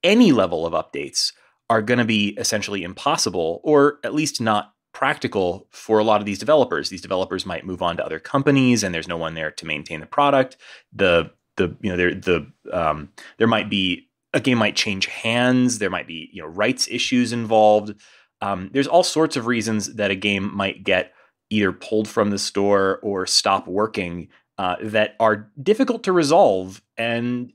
any level of updates are going to be essentially impossible, or at least not practical for a lot of these developers. These developers might move on to other companies, and there's no one there to maintain the product. There might be a game might change hands. There might be rights issues involved. There's all sorts of reasons that a game might get either pulled from the store or stop working that are difficult to resolve, and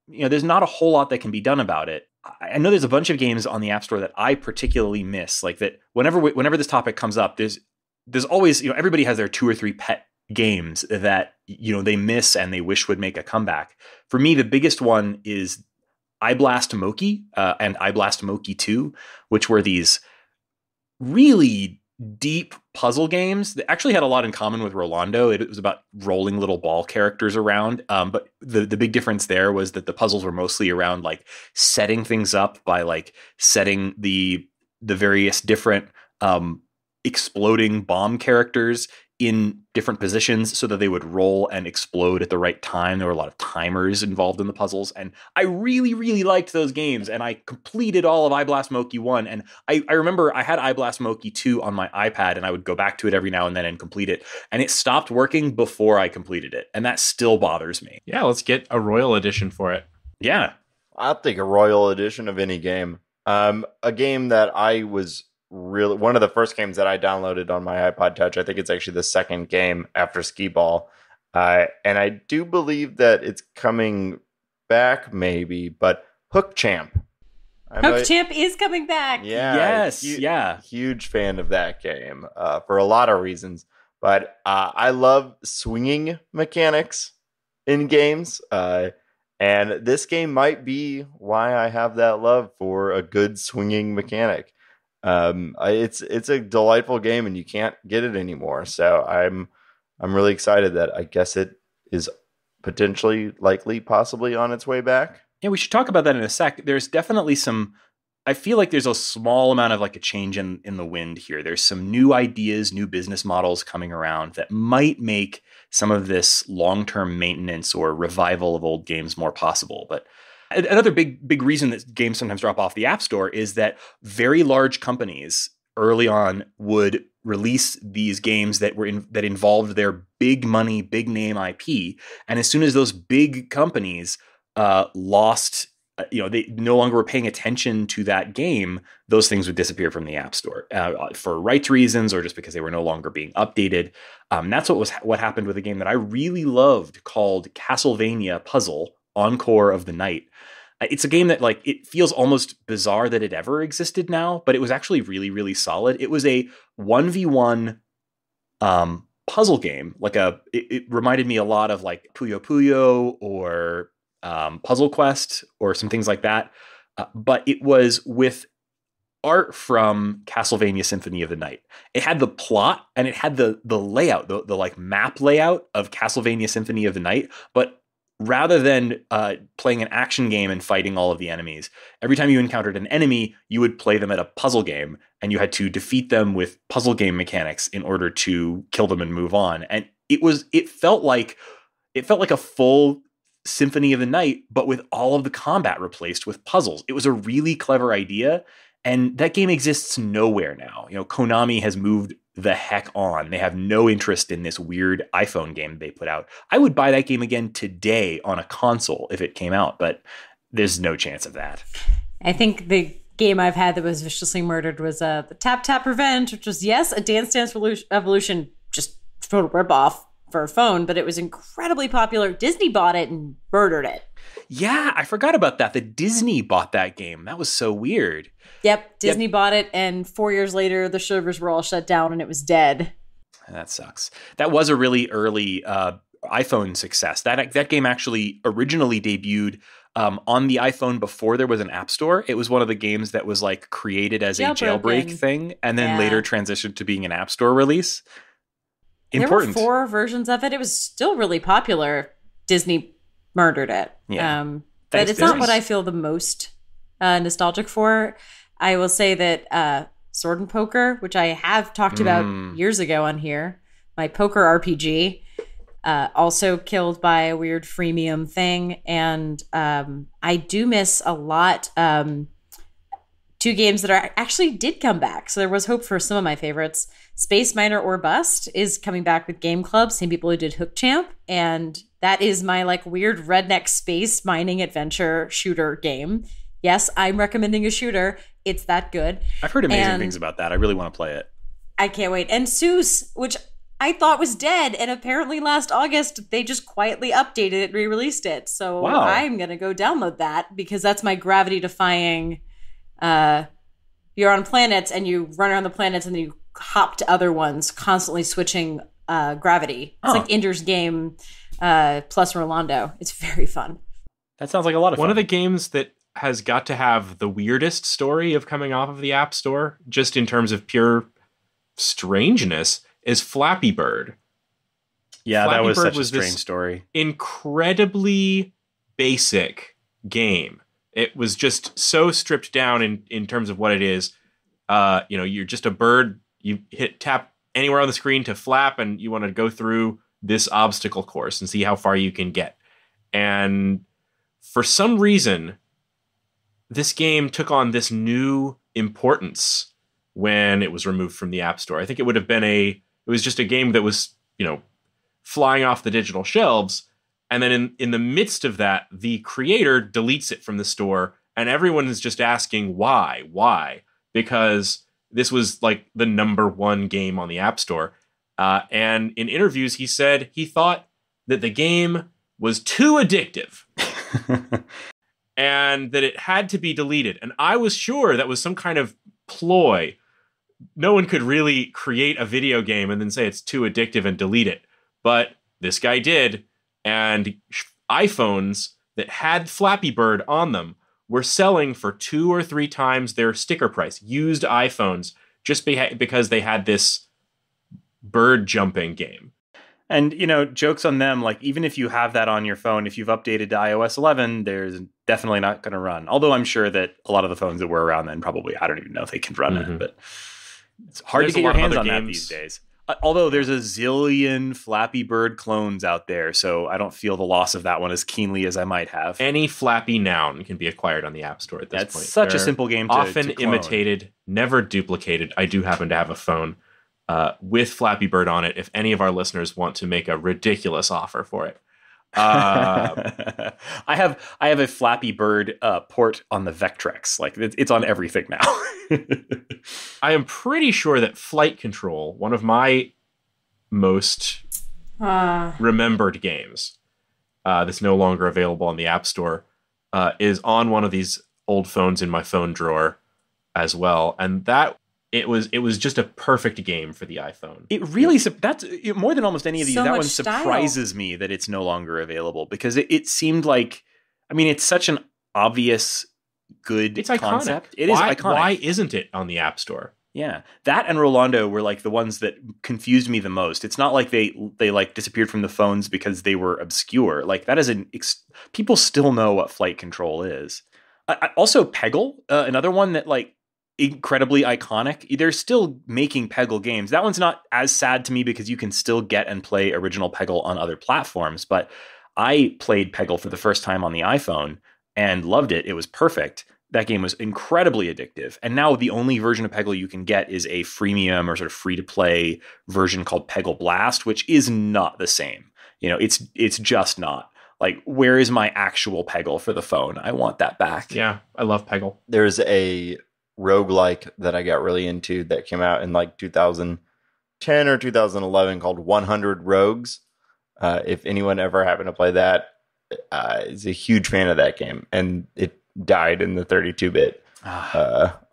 there's not a whole lot that can be done about it. I know there's a bunch of games on the App Store that I particularly miss. Like that, whenever this topic comes up, there's always everybody has their 2 or 3 pet games that they miss and they wish would make a comeback. For me, the biggest one is iBlast Moki and iBlast Moki 2, which were these really deep puzzle games that actually had a lot in common with Rolando. It was about rolling little ball characters around. But the big difference there was that the puzzles were mostly around setting things up by setting the various different exploding bomb characters in different positions so that they would roll and explode at the right time. There were a lot of timers involved in the puzzles, and I really, really liked those games, and I completed all of iBlast Moki 1, and I remember I had iBlast Moki 2 on my iPad, and I would go back to it every now and then and complete it, and it stopped working before I completed it, and that still bothers me. Yeah, let's get a Royal Edition for it. Yeah. I'll take a Royal Edition of any game. A game that I was really one of the first games that I downloaded on my iPod Touch. I think it's actually the second game after Skee Ball. And I do believe that it's coming back maybe, but Hook Champ. Hook Champ is coming back. Yeah. Yes. Yeah. Huge fan of that game for a lot of reasons. But I love swinging mechanics in games. And this game might be why I have that love for a good swinging mechanic. It's a delightful game, and you can't get it anymore. So I'm really excited that I guess it is potentially, likely, possibly on its way back. Yeah, we should talk about that in a sec. There's definitely I feel like there's a small amount of like a change in the wind here. There's some new ideas, new business models coming around that might make some of this long-term maintenance or revival of old games more possible. But another big reason that games sometimes drop off the App Store is that very large companies early on would release these games that involved their big money, big name IP, and as soon as those big companies lost, they no longer were paying attention to that game, those things would disappear from the App Store for rights reasons or just because they were no longer being updated. That's what happened with a game that I really loved called Castlevania Puzzle Encore of the Night. It's a game that it feels almost bizarre that it ever existed now, but it was actually really, really solid. It was a 1v1 puzzle game. It reminded me a lot of like Puyo Puyo or Puzzle Quest or some things like that. But it was with art from Castlevania Symphony of the Night. It had the plot and it had the layout, the like map layout of Castlevania Symphony of the Night, but rather than playing an action game and fighting all of the enemies, every time you encountered an enemy, you would play them at a puzzle game, and you had to defeat them with puzzle game mechanics in order to kill them and move on. And it felt like a full Symphony of the Night, but with all of the combat replaced with puzzles. It was a really clever idea, and that game exists nowhere now. Konami has moved the heck on. They have no interest in this weird iPhone game they put out. I would buy that game again today on a console if it came out, but there's no chance of that. I think the game I've had that was viciously murdered was the Tap Tap Revenge, which was, yes, a Dance Dance Revolution, just total ripoff for a phone, but it was incredibly popular. Disney bought it and murdered it. Yeah, I forgot about that. The Disney bought that game. That was so weird. Yep, Disney bought it, and 4 years later, the servers were all shut down, and it was dead. That sucks. That was a really early iPhone success. That game actually originally debuted on the iPhone before there was an App Store. It was one of the games that was created as a jailbreak thing, and then later transitioned to being an App Store release. Important. There were 4 versions of it. It was still really popular. Disney murdered it. Yeah. But it's not what I feel the most nostalgic for. I will say that Sword and Poker, which I have talked about years ago on here, my poker RPG, also killed by a weird freemium thing. And I do miss a lot 2 games that actually did come back. So there was hope for some of my favorites. Space Miner or Bust is coming back with Game Club, same people who did Hook Champ. And that is my weird redneck space mining adventure shooter game. Yes, I'm recommending a shooter. It's that good. I've heard amazing things about that. I really want to play it. I can't wait. And Seuss, which I thought was dead, and apparently last August they just quietly updated it, re-released it. So wow. I'm going to go download that because that's my gravity-defying... you're on planets and you run around the planets and then you hop to other ones, constantly switching gravity. It's like Ender's Game plus Rolando. It's very fun. That sounds like a lot of fun. One of the games that has got to have the weirdest story of coming off of the App Store, just in terms of pure strangeness, is Flappy Bird. Yeah, Flappy that was Bird such a strange story. Incredibly basic game. It was just so stripped down in terms of what it is. You're just a bird. You tap anywhere on the screen to flap, and you want to go through this obstacle course and see how far you can get. And for some reason, this game took on this new importance when it was removed from the App Store. I think it would have been it was just a game that was, flying off the digital shelves. And then in the midst of that, the creator deletes it from the store, and everyone is just asking why? Why? Because this was the #1 game on the App Store. And in interviews, he said he thought that the game was too addictive and that it had to be deleted. And I was sure that was some kind of ploy no one could really create a video game and then say it's too addictive and delete it. But this guy did, and iPhones that had Flappy Bird on them were selling for 2 or 3 times their sticker price. Used iPhones, just because they had this bird jumping game. And, jokes on them, like, even if you have that on your phone, if you've updated to iOS 11, there's definitely not going to run. Although I'm sure that a lot of the phones that were around then probably, I don't even know if they can run it, but it's hard to get your hands on that these days. Although there's a zillion Flappy Bird clones out there, so I don't feel the loss of that one as keenly as I might have. Any Flappy noun can be acquired on the App Store at this point. It's such a simple game to often to clone. Imitated, never duplicated. I do happen to have a phone with Flappy Bird on it if any of our listeners want to make a ridiculous offer for it. I have a Flappy Bird port on the Vectrex. Like, it's on everything now. I am pretty sure that Flight Control, one of my most remembered games that's no longer available on the App Store, is on one of these old phones in my phone drawer as well. And that it was just a perfect game for the iPhone. It really, that's more than almost any of these. So that much one surprises me that it's no longer available, because it seemed like, it's such an obvious good concept. It is iconic. Why isn't it on the App Store? Yeah, that and Rolando were like the ones that confused me the most. It's not like they like disappeared from the phones because they were obscure. Like, that is people still know what Flight Control is. Also, Peggle, another one that like incredibly iconic. They're still making Peggle games. That one's not as sad to me because you can still get and play original Peggle on other platforms. But I played Peggle for the first time on the iPhone and loved it. It was perfect. That game was incredibly addictive. And now the only version of Peggle you can get is a freemium or sort of free-to-play version called Peggle Blast, which is not the same. It's just not. Like, where is my actual Peggle for the phone? I want that back. Yeah, I love Peggle. There's a roguelike that I got really into that came out in like 2010 or 2011 called 100 Rogues. If anyone ever happened to play that, is a huge fan of that game, and it died in the 32-bit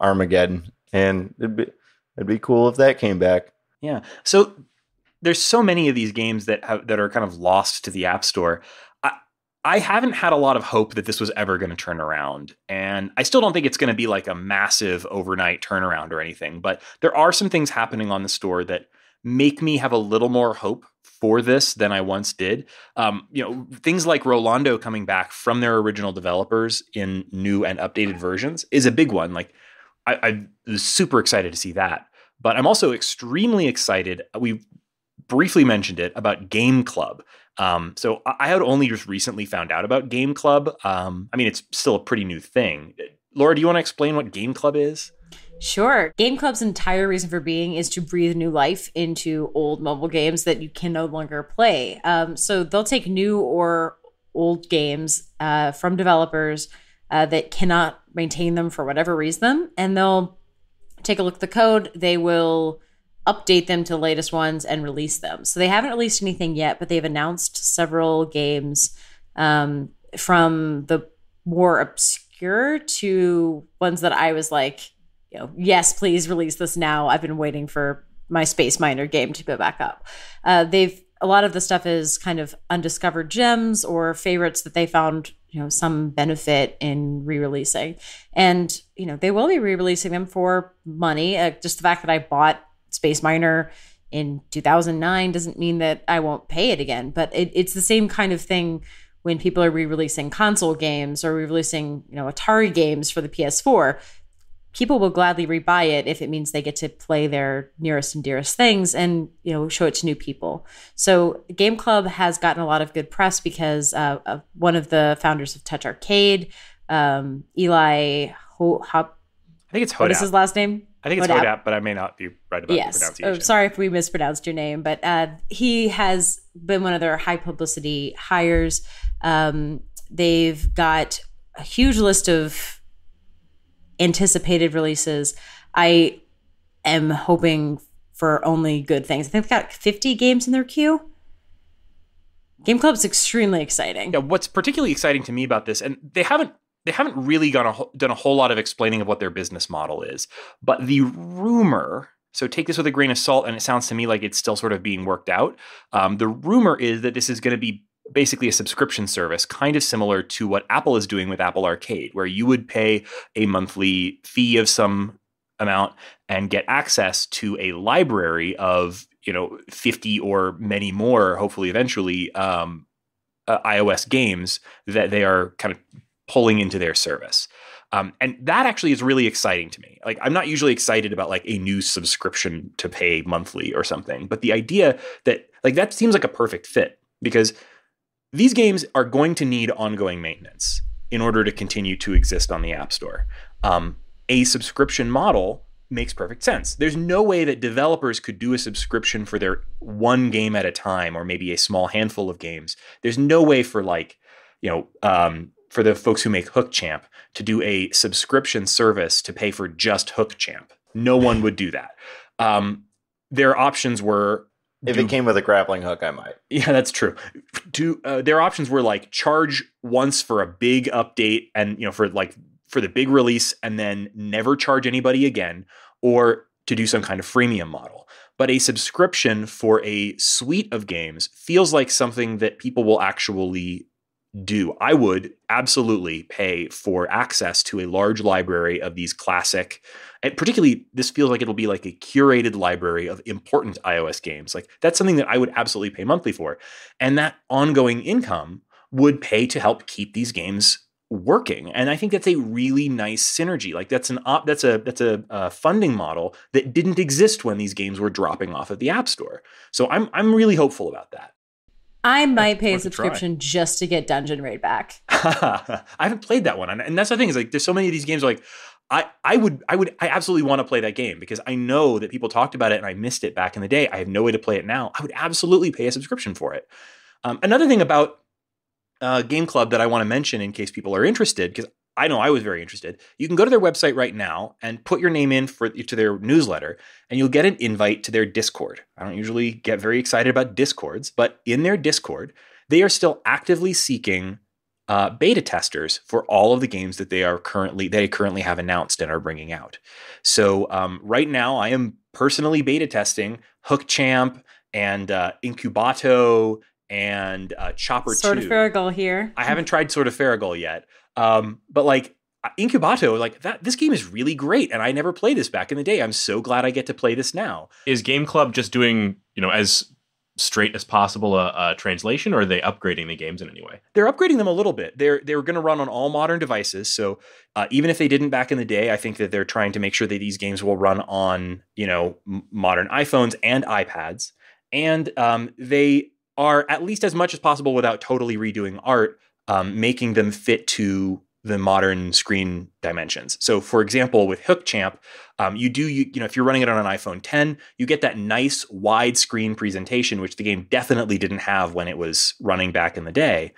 Armageddon, and it'd be cool if that came back. Yeah. So there's so many of these games that are kind of lost to the App Store. I haven't had a lot of hope that this was ever going to turn around, and I still don't think it's going to be like a massive overnight turnaround or anything, but there are some things happening on the store that make me have a little more hope for this than I once did. Things like Rolando coming back from their original developers in new and updated versions is a big one. Like, I was super excited to see that, but I'm also extremely excited. We briefly mentioned it about Game Club. So I had only just recently found out about Game Club. It's still a pretty new thing. Laura, do you want to explain what Game Club is? Sure. Game Club's entire reason for being is to breathe new life into old mobile games that you can no longer play. So they'll take new or old games from developers that cannot maintain them for whatever reason, and they'll take a look at the code. They will update them to the latest ones and release them. So they haven't released anything yet, but they've announced several games from the more obscure to ones that I was like, yes, please release this now. I've been waiting for my Space Miner game to go back up. A lot of the stuff is kind of undiscovered gems or favorites that they found, some benefit in re-releasing. And, they will be re-releasing them for money. Just the fact that I bought Space Miner in 2009 doesn't mean that I won't pay it again. But it's the same kind of thing when people are re-releasing console games or re-releasing, Atari games for the PS4. People will gladly rebuy it if it means they get to play their nearest and dearest things and, show it to new people. So Game Club has gotten a lot of good press because one of the founders of Touch Arcade, Eli Hop. I think it's Hodap. What is his last name? I think it's Hodap, but I may not be right about the pronunciation. Sorry if we mispronounced your name, but he has been one of their high publicity hires. They've got a huge list of anticipated releases. I am hoping for only good things. I think they've got 50 games in their queue. Game Club's extremely exciting. Yeah, what's particularly exciting to me about this, and they haven't really done a whole lot of explaining of what their business model is, but the rumor So take this with a grain of salt, and it sounds to me like it's still sort of being worked out. The rumor is that this is going to be basically a subscription service, kind of similar to what Apple is doing with Apple Arcade, where you would pay a monthly fee of some amount and get access to a library of 50 or many more, hopefully eventually, iOS games that they are kind of pulling into their service. And that actually is really exciting to me. Like, I'm not usually excited about like a new subscription to pay monthly or something, but the idea that like that seems like a perfect fit, because these games are going to need ongoing maintenance in order to continue to exist on the App Store. A subscription model makes perfect sense. There's no way that developers could do a subscription for their one game at a time, or maybe a small handful of games. There's no way for for the folks who make Hook Champ to do a subscription service to pay for just Hook Champ. No one would do that. Their options were, if it came with a grappling hook, I might. Yeah, that's true. Their options were like charge once for a big update and for the big release, and then never charge anybody again, or to do some kind of freemium model. But a subscription for a suite of games feels like something that people will actually do. I would absolutely pay for access to a large library of these classic, and particularly this feels like it'll be like a curated library of important iOS games. Like, that's something that I would absolutely pay monthly for. And that ongoing income would pay to help keep these games working. And I think that's a really nice synergy. Like, that's a funding model that didn't exist when these games were dropping off of the App Store. So I'm really hopeful about that. I might pay a subscription just to get Dungeon Raid back. I haven't played that one, and that's the thing, is like there's so many of these games. Like, I absolutely want to play that game because I know that people talked about it and I missed it back in the day. I have no way to play it now. I would absolutely pay a subscription for it. Another thing about Game Club that I want to mention in case people are interested, because I know I was very interested. You can go to their website right now and put your name in to their newsletter, and you'll get an invite to their Discord. I don't usually get very excited about Discords, but in their Discord, they are still actively seeking beta testers for all of the games that they currently have announced and are bringing out. So right now, I am personally beta testing Hook Champ and Incubato and Chopper 2. Sword of Faragul here. I haven't tried Sword of Faragul yet. But like Incubato, like this game is really great, and I never played this back in the day. I'm so glad I get to play this now. Is Game Club just doing, as straight as possible a translation, or are they upgrading the games in any way? They're upgrading them a little bit. They're going to run on all modern devices. So even if they didn't back in the day, I think that they're trying to make sure that these games will run on, modern iPhones and iPads. And they are, at least as much as possible without totally redoing art, making them fit to the modern screen dimensions. So, for example, with Hook Champ, if you're running it on an iPhone 10, you get that nice widescreen presentation, which the game definitely didn't have when it was running back in the day.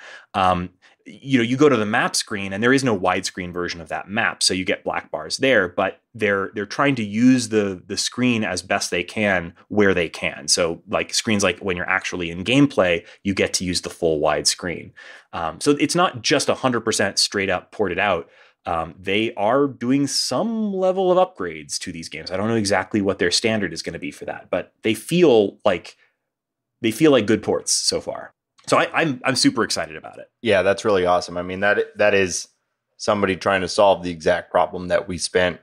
You go to the map screen, and there is no widescreen version of that map, so you get black bars there. But they're trying to use the screen as best they can where they can. So, like screens like when you're actually in gameplay, you get to use the full widescreen. So it's not just 100% straight up ported out. They are doing some level of upgrades to these games. I don't know exactly what their standard is going to be for that, but they feel like good ports so far. So I'm super excited about it. Yeah, that's really awesome. I mean, that is somebody trying to solve the exact problem that we spent,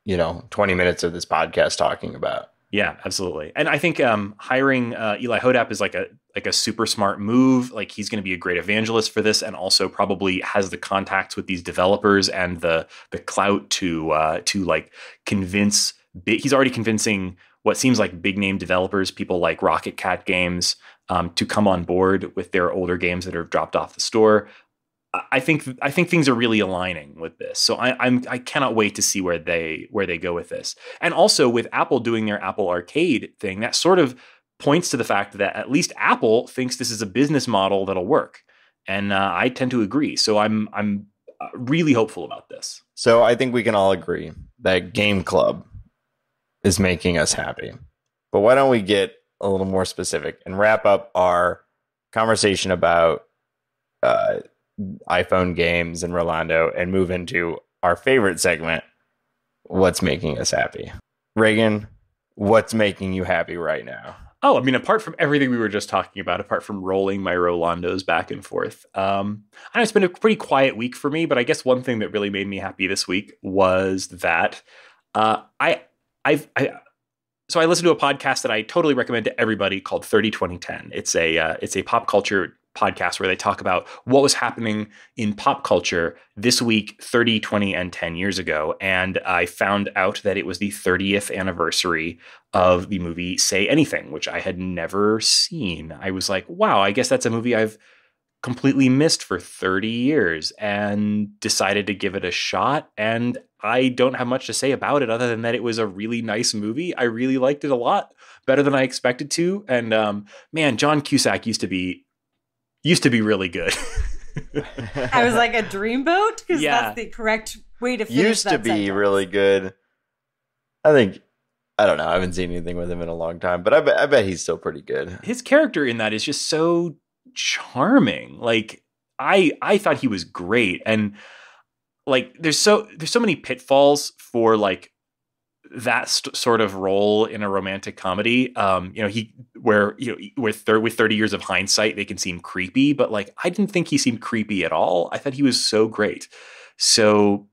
20 minutes of this podcast talking about. Yeah, absolutely. And I think hiring Eli Hodap is like a super smart move. Like, he's going to be a great evangelist for this, and also probably has the contacts with these developers and the clout to like convince. He's already convincing what seems like big name developers, people like Rocket Cat Games, to come on board with their older games that have dropped off the store. I think things are really aligning with this. So I cannot wait to see where they go with this. And also with Apple doing their Apple Arcade thing, that sort of points to the fact that at least Apple thinks this is a business model that'll work. And I tend to agree. So I'm really hopeful about this. So I think we can all agree that Game Club is making us happy. But why don't we get a little more specific and wrap up our conversation about iPhone games and Rolando and move into our favorite segment, what's making us happy. Reagan, what's making you happy right now? Oh, I mean, apart from everything we were just talking about, apart from rolling my Rolandos back and forth, I know it's been a pretty quiet week for me, but I guess one thing that really made me happy this week was that I listened to a podcast that I totally recommend to everybody called 30-20-10. It's a pop culture podcast where they talk about what was happening in pop culture this week 30, 20, and 10 years ago. And I found out that it was the 30th anniversary of the movie Say Anything, which I had never seen. I was like, wow, I guess that's a movie I've completely missed for 30 years, and decided to give it a shot. And I don't have much to say about it other than that it was a really nice movie. I really liked it a lot, better than I expected to. And man, John Cusack used to be really good. I was like, a dreamboat? Because that's the correct way to finish used that to be sentence. really good. I don't know. I haven't seen anything with him in a long time, but I bet he's still pretty good. His character in that is just so charming. Like I thought he was great. And like there's so many pitfalls for like that sort of role in a romantic comedy. With 30 years of hindsight, they can seem creepy, but like I didn't think he seemed creepy at all. I thought he was so great. So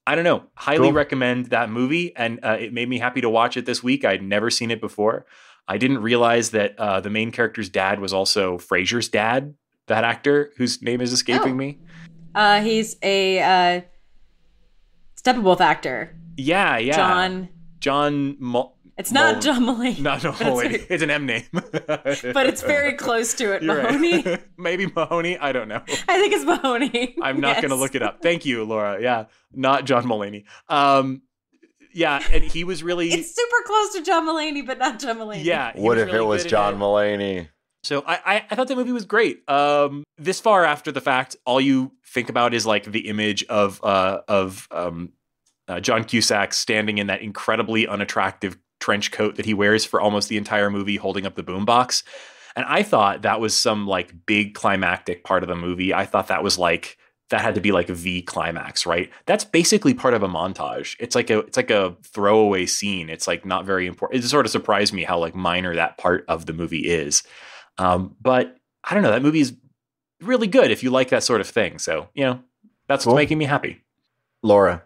I don't know. Highly recommend that movie, and it made me happy to watch it this week. I'd never seen it before. I didn't realize that the main character's dad was also Frasier's dad, that actor whose name is escaping me. He's a Steppenwolf actor. Yeah. It's not John Mulaney. Not Mulaney. It's an M name. But it's very close to it. You're Mahoney? Right. Maybe Mahoney. I don't know. I think it's Mahoney. I'm not going to look it up. Thank you, Laura. Yeah, not John Mulaney. Yeah, and he was really... It's super close to John Mulaney, but not John Mulaney. Yeah. What if really it was John Mulaney? So I thought that movie was great. This far after the fact, all you think about is like the image of John Cusack standing in that incredibly unattractive trench coat that he wears for almost the entire movie, holding up the boombox. And I thought that was some like big climactic part of the movie. I thought that was like, that had to be like the climax, right? That's basically part of a montage. It's like a throwaway scene. It's like not very important. It sort of surprised me how like minor that part of the movie is. But I don't know, that movie is really good if you like that sort of thing. So, that's what's making me happy. Laura.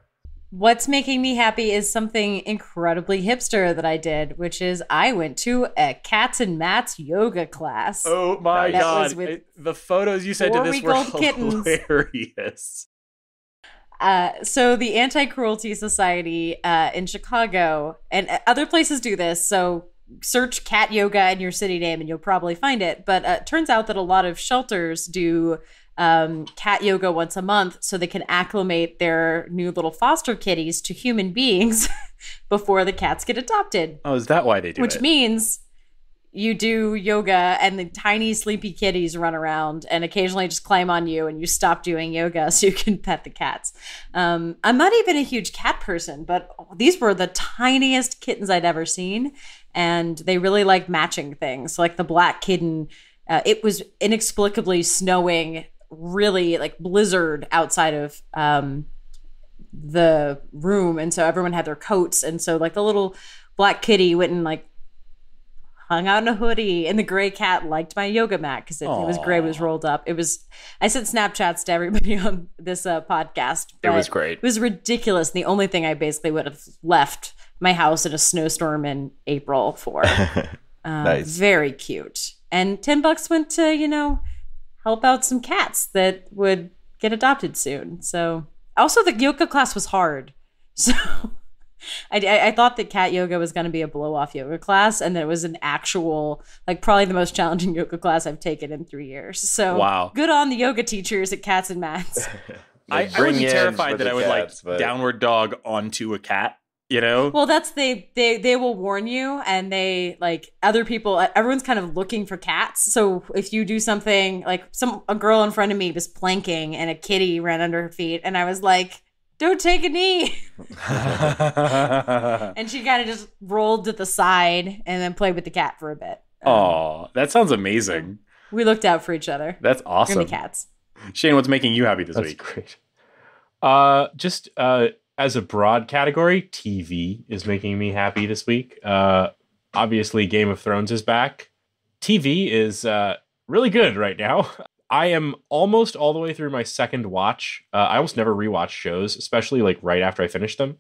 What's making me happy is something incredibly hipster that I did, which is I went to a Cats and Mats yoga class. Oh my God. The photos you sent to this were hilarious. So the Anti-Cruelty Society in Chicago, and other places do this, so search cat yoga in your city name and you'll probably find it. But it turns out that a lot of shelters do cat yoga once a month so they can acclimate their new little foster kitties to human beings before the cats get adopted. Oh, is that why they do it? Which means you do yoga and the tiny sleepy kitties run around and occasionally just climb on you, and you stop doing yoga so you can pet the cats. I'm not even a huge cat person, but these were the tiniest kittens I'd ever seen, and they really like matching things. So like the black kitten, it was inexplicably snowing, really like blizzard outside of the room, and so everyone had their coats, and so like the little black kitty went and like hung out in a hoodie, and the gray cat liked my yoga mat because it was gray, it was rolled up. I sent Snapchats to everybody on this podcast. It was great. It was ridiculous. The only thing I basically would have left my house in a snowstorm in April for. Nice. Very cute. And $10 went to, help out some cats that would get adopted soon. So also the yoga class was hard. So I thought that cat yoga was going to be a blow-off yoga class, and that it was an actual, like probably the most challenging yoga class I've taken in 3 years. So wow. Good on the yoga teachers at Cats and Mats. I would be terrified that I would downward dog onto a cat. Well, that's they will warn you, and they like other people. Everyone's kind of looking for cats. So if you do something like a girl in front of me was planking and a kitty ran under her feet, and I was like, "Don't take a knee," and she kind of just rolled to the side and then played with the cat for a bit. Oh, that sounds amazing. We looked out for each other. That's awesome. And the cats. Shane, what's making you happy this week? Great. as a broad category, TV is making me happy this week. Obviously, Game of Thrones is back. TV is really good right now. I am almost all the way through my second watch. I almost never rewatch shows, especially like right after I finish them.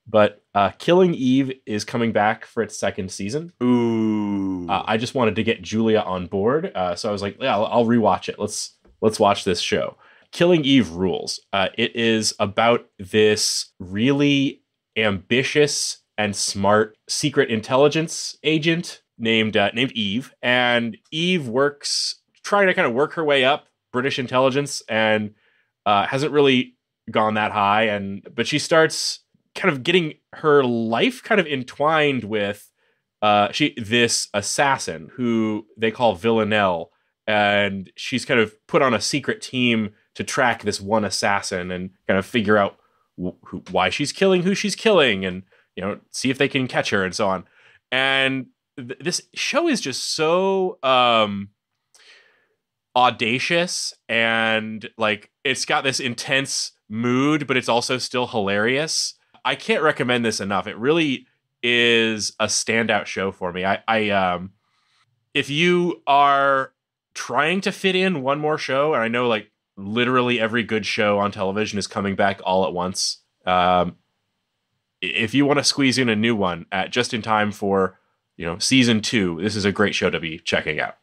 But Killing Eve is coming back for its second season. Ooh. I just wanted to get Julia on board, so I was like, yeah, I'll rewatch it. Let's watch this show. Killing Eve rules. It is about this really ambitious and smart secret intelligence agent named Eve, and Eve works trying to kind of work her way up British intelligence, and hasn't really gone that high, but she starts kind of getting her life kind of entwined with this assassin who they call Villanelle, and she's kind of put on a secret team to track this one assassin and kind of figure out why she's killing who she's killing, and see if they can catch her and so on. And this show is just so audacious, and like it's got this intense mood, but it's also still hilarious. I can't recommend this enough. It really is a standout show for me. I if you are trying to fit in one more show, and I know like literally every good show on television is coming back all at once. If you want to squeeze in a new one just in time for season 2, this is a great show to be checking out.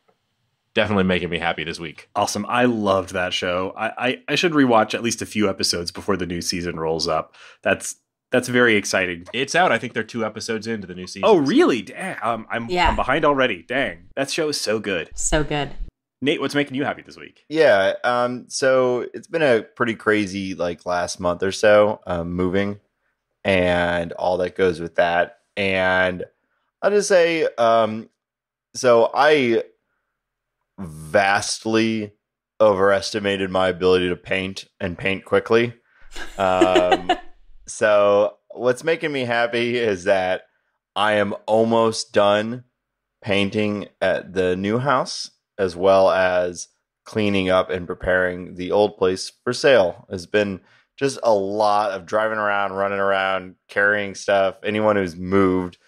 Definitely making me happy this week. Awesome. I loved that show. I should rewatch at least a few episodes before the new season rolls up. That's very exciting. It's out. I think they're 2 episodes into the new season. Oh, really? Dang. I'm behind already. Dang. That show is so good. So good. Nate, what's making you happy this week? Yeah. So it's been a pretty crazy last month or so, moving and all that goes with that. And I'll just say, so I vastly overestimated my ability to paint and paint quickly. So what's making me happy is that I am almost done painting at the new house, as well as cleaning up and preparing the old place for sale. It's been just a lot of driving around, running around, carrying stuff. Anyone who's moved,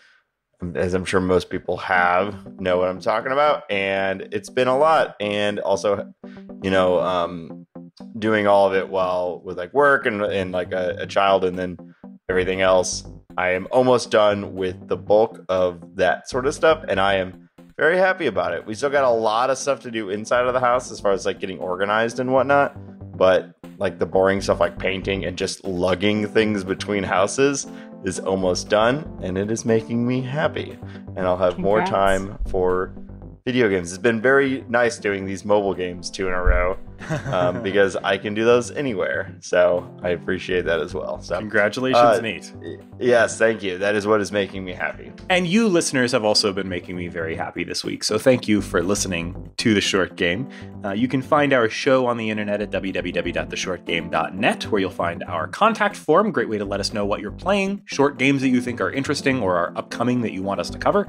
as I'm sure most people have, know what I'm talking about. And it's been a lot. And also, doing all of it while with work and like a child and then everything else. I am almost done with the bulk of that sort of stuff, and I am very happy about it. We still got a lot of stuff to do inside of the house as far as getting organized and whatnot, but the boring stuff like painting and just lugging things between houses is almost done, and it is making me happy. And I'll have more time for video games. It's been very nice doing these mobile games 2 in a row, because I can do those anywhere. So I appreciate that as well. So congratulations, Nate. Yes, thank you. That is what is making me happy. And you listeners have also been making me very happy this week. So thank you for listening to The Short Game. You can find our show on the internet at www.theshortgame.net, where you'll find our contact form, great way to let us know what you're playing, short games that you think are interesting or are upcoming that you want us to cover,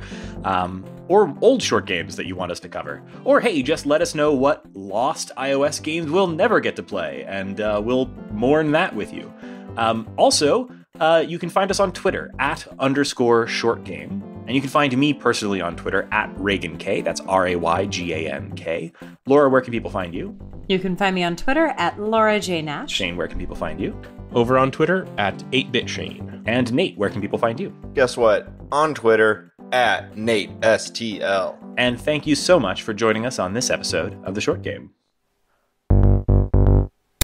or old short games that you want us to cover. Or hey, just let us know what lost iOS games we'll never get to play, and we'll mourn that with you. Also, you can find us on Twitter @_shortgame. And you can find me personally on Twitter @RayganK. That's RayGank. Laura, where can people find you? You can find me on Twitter @LauraJNash. Shane, where can people find you? Over on Twitter @8BitShane. And Nate, where can people find you? Guess what? On Twitter @NateSTL. And thank you so much for joining us on this episode of The Short Game.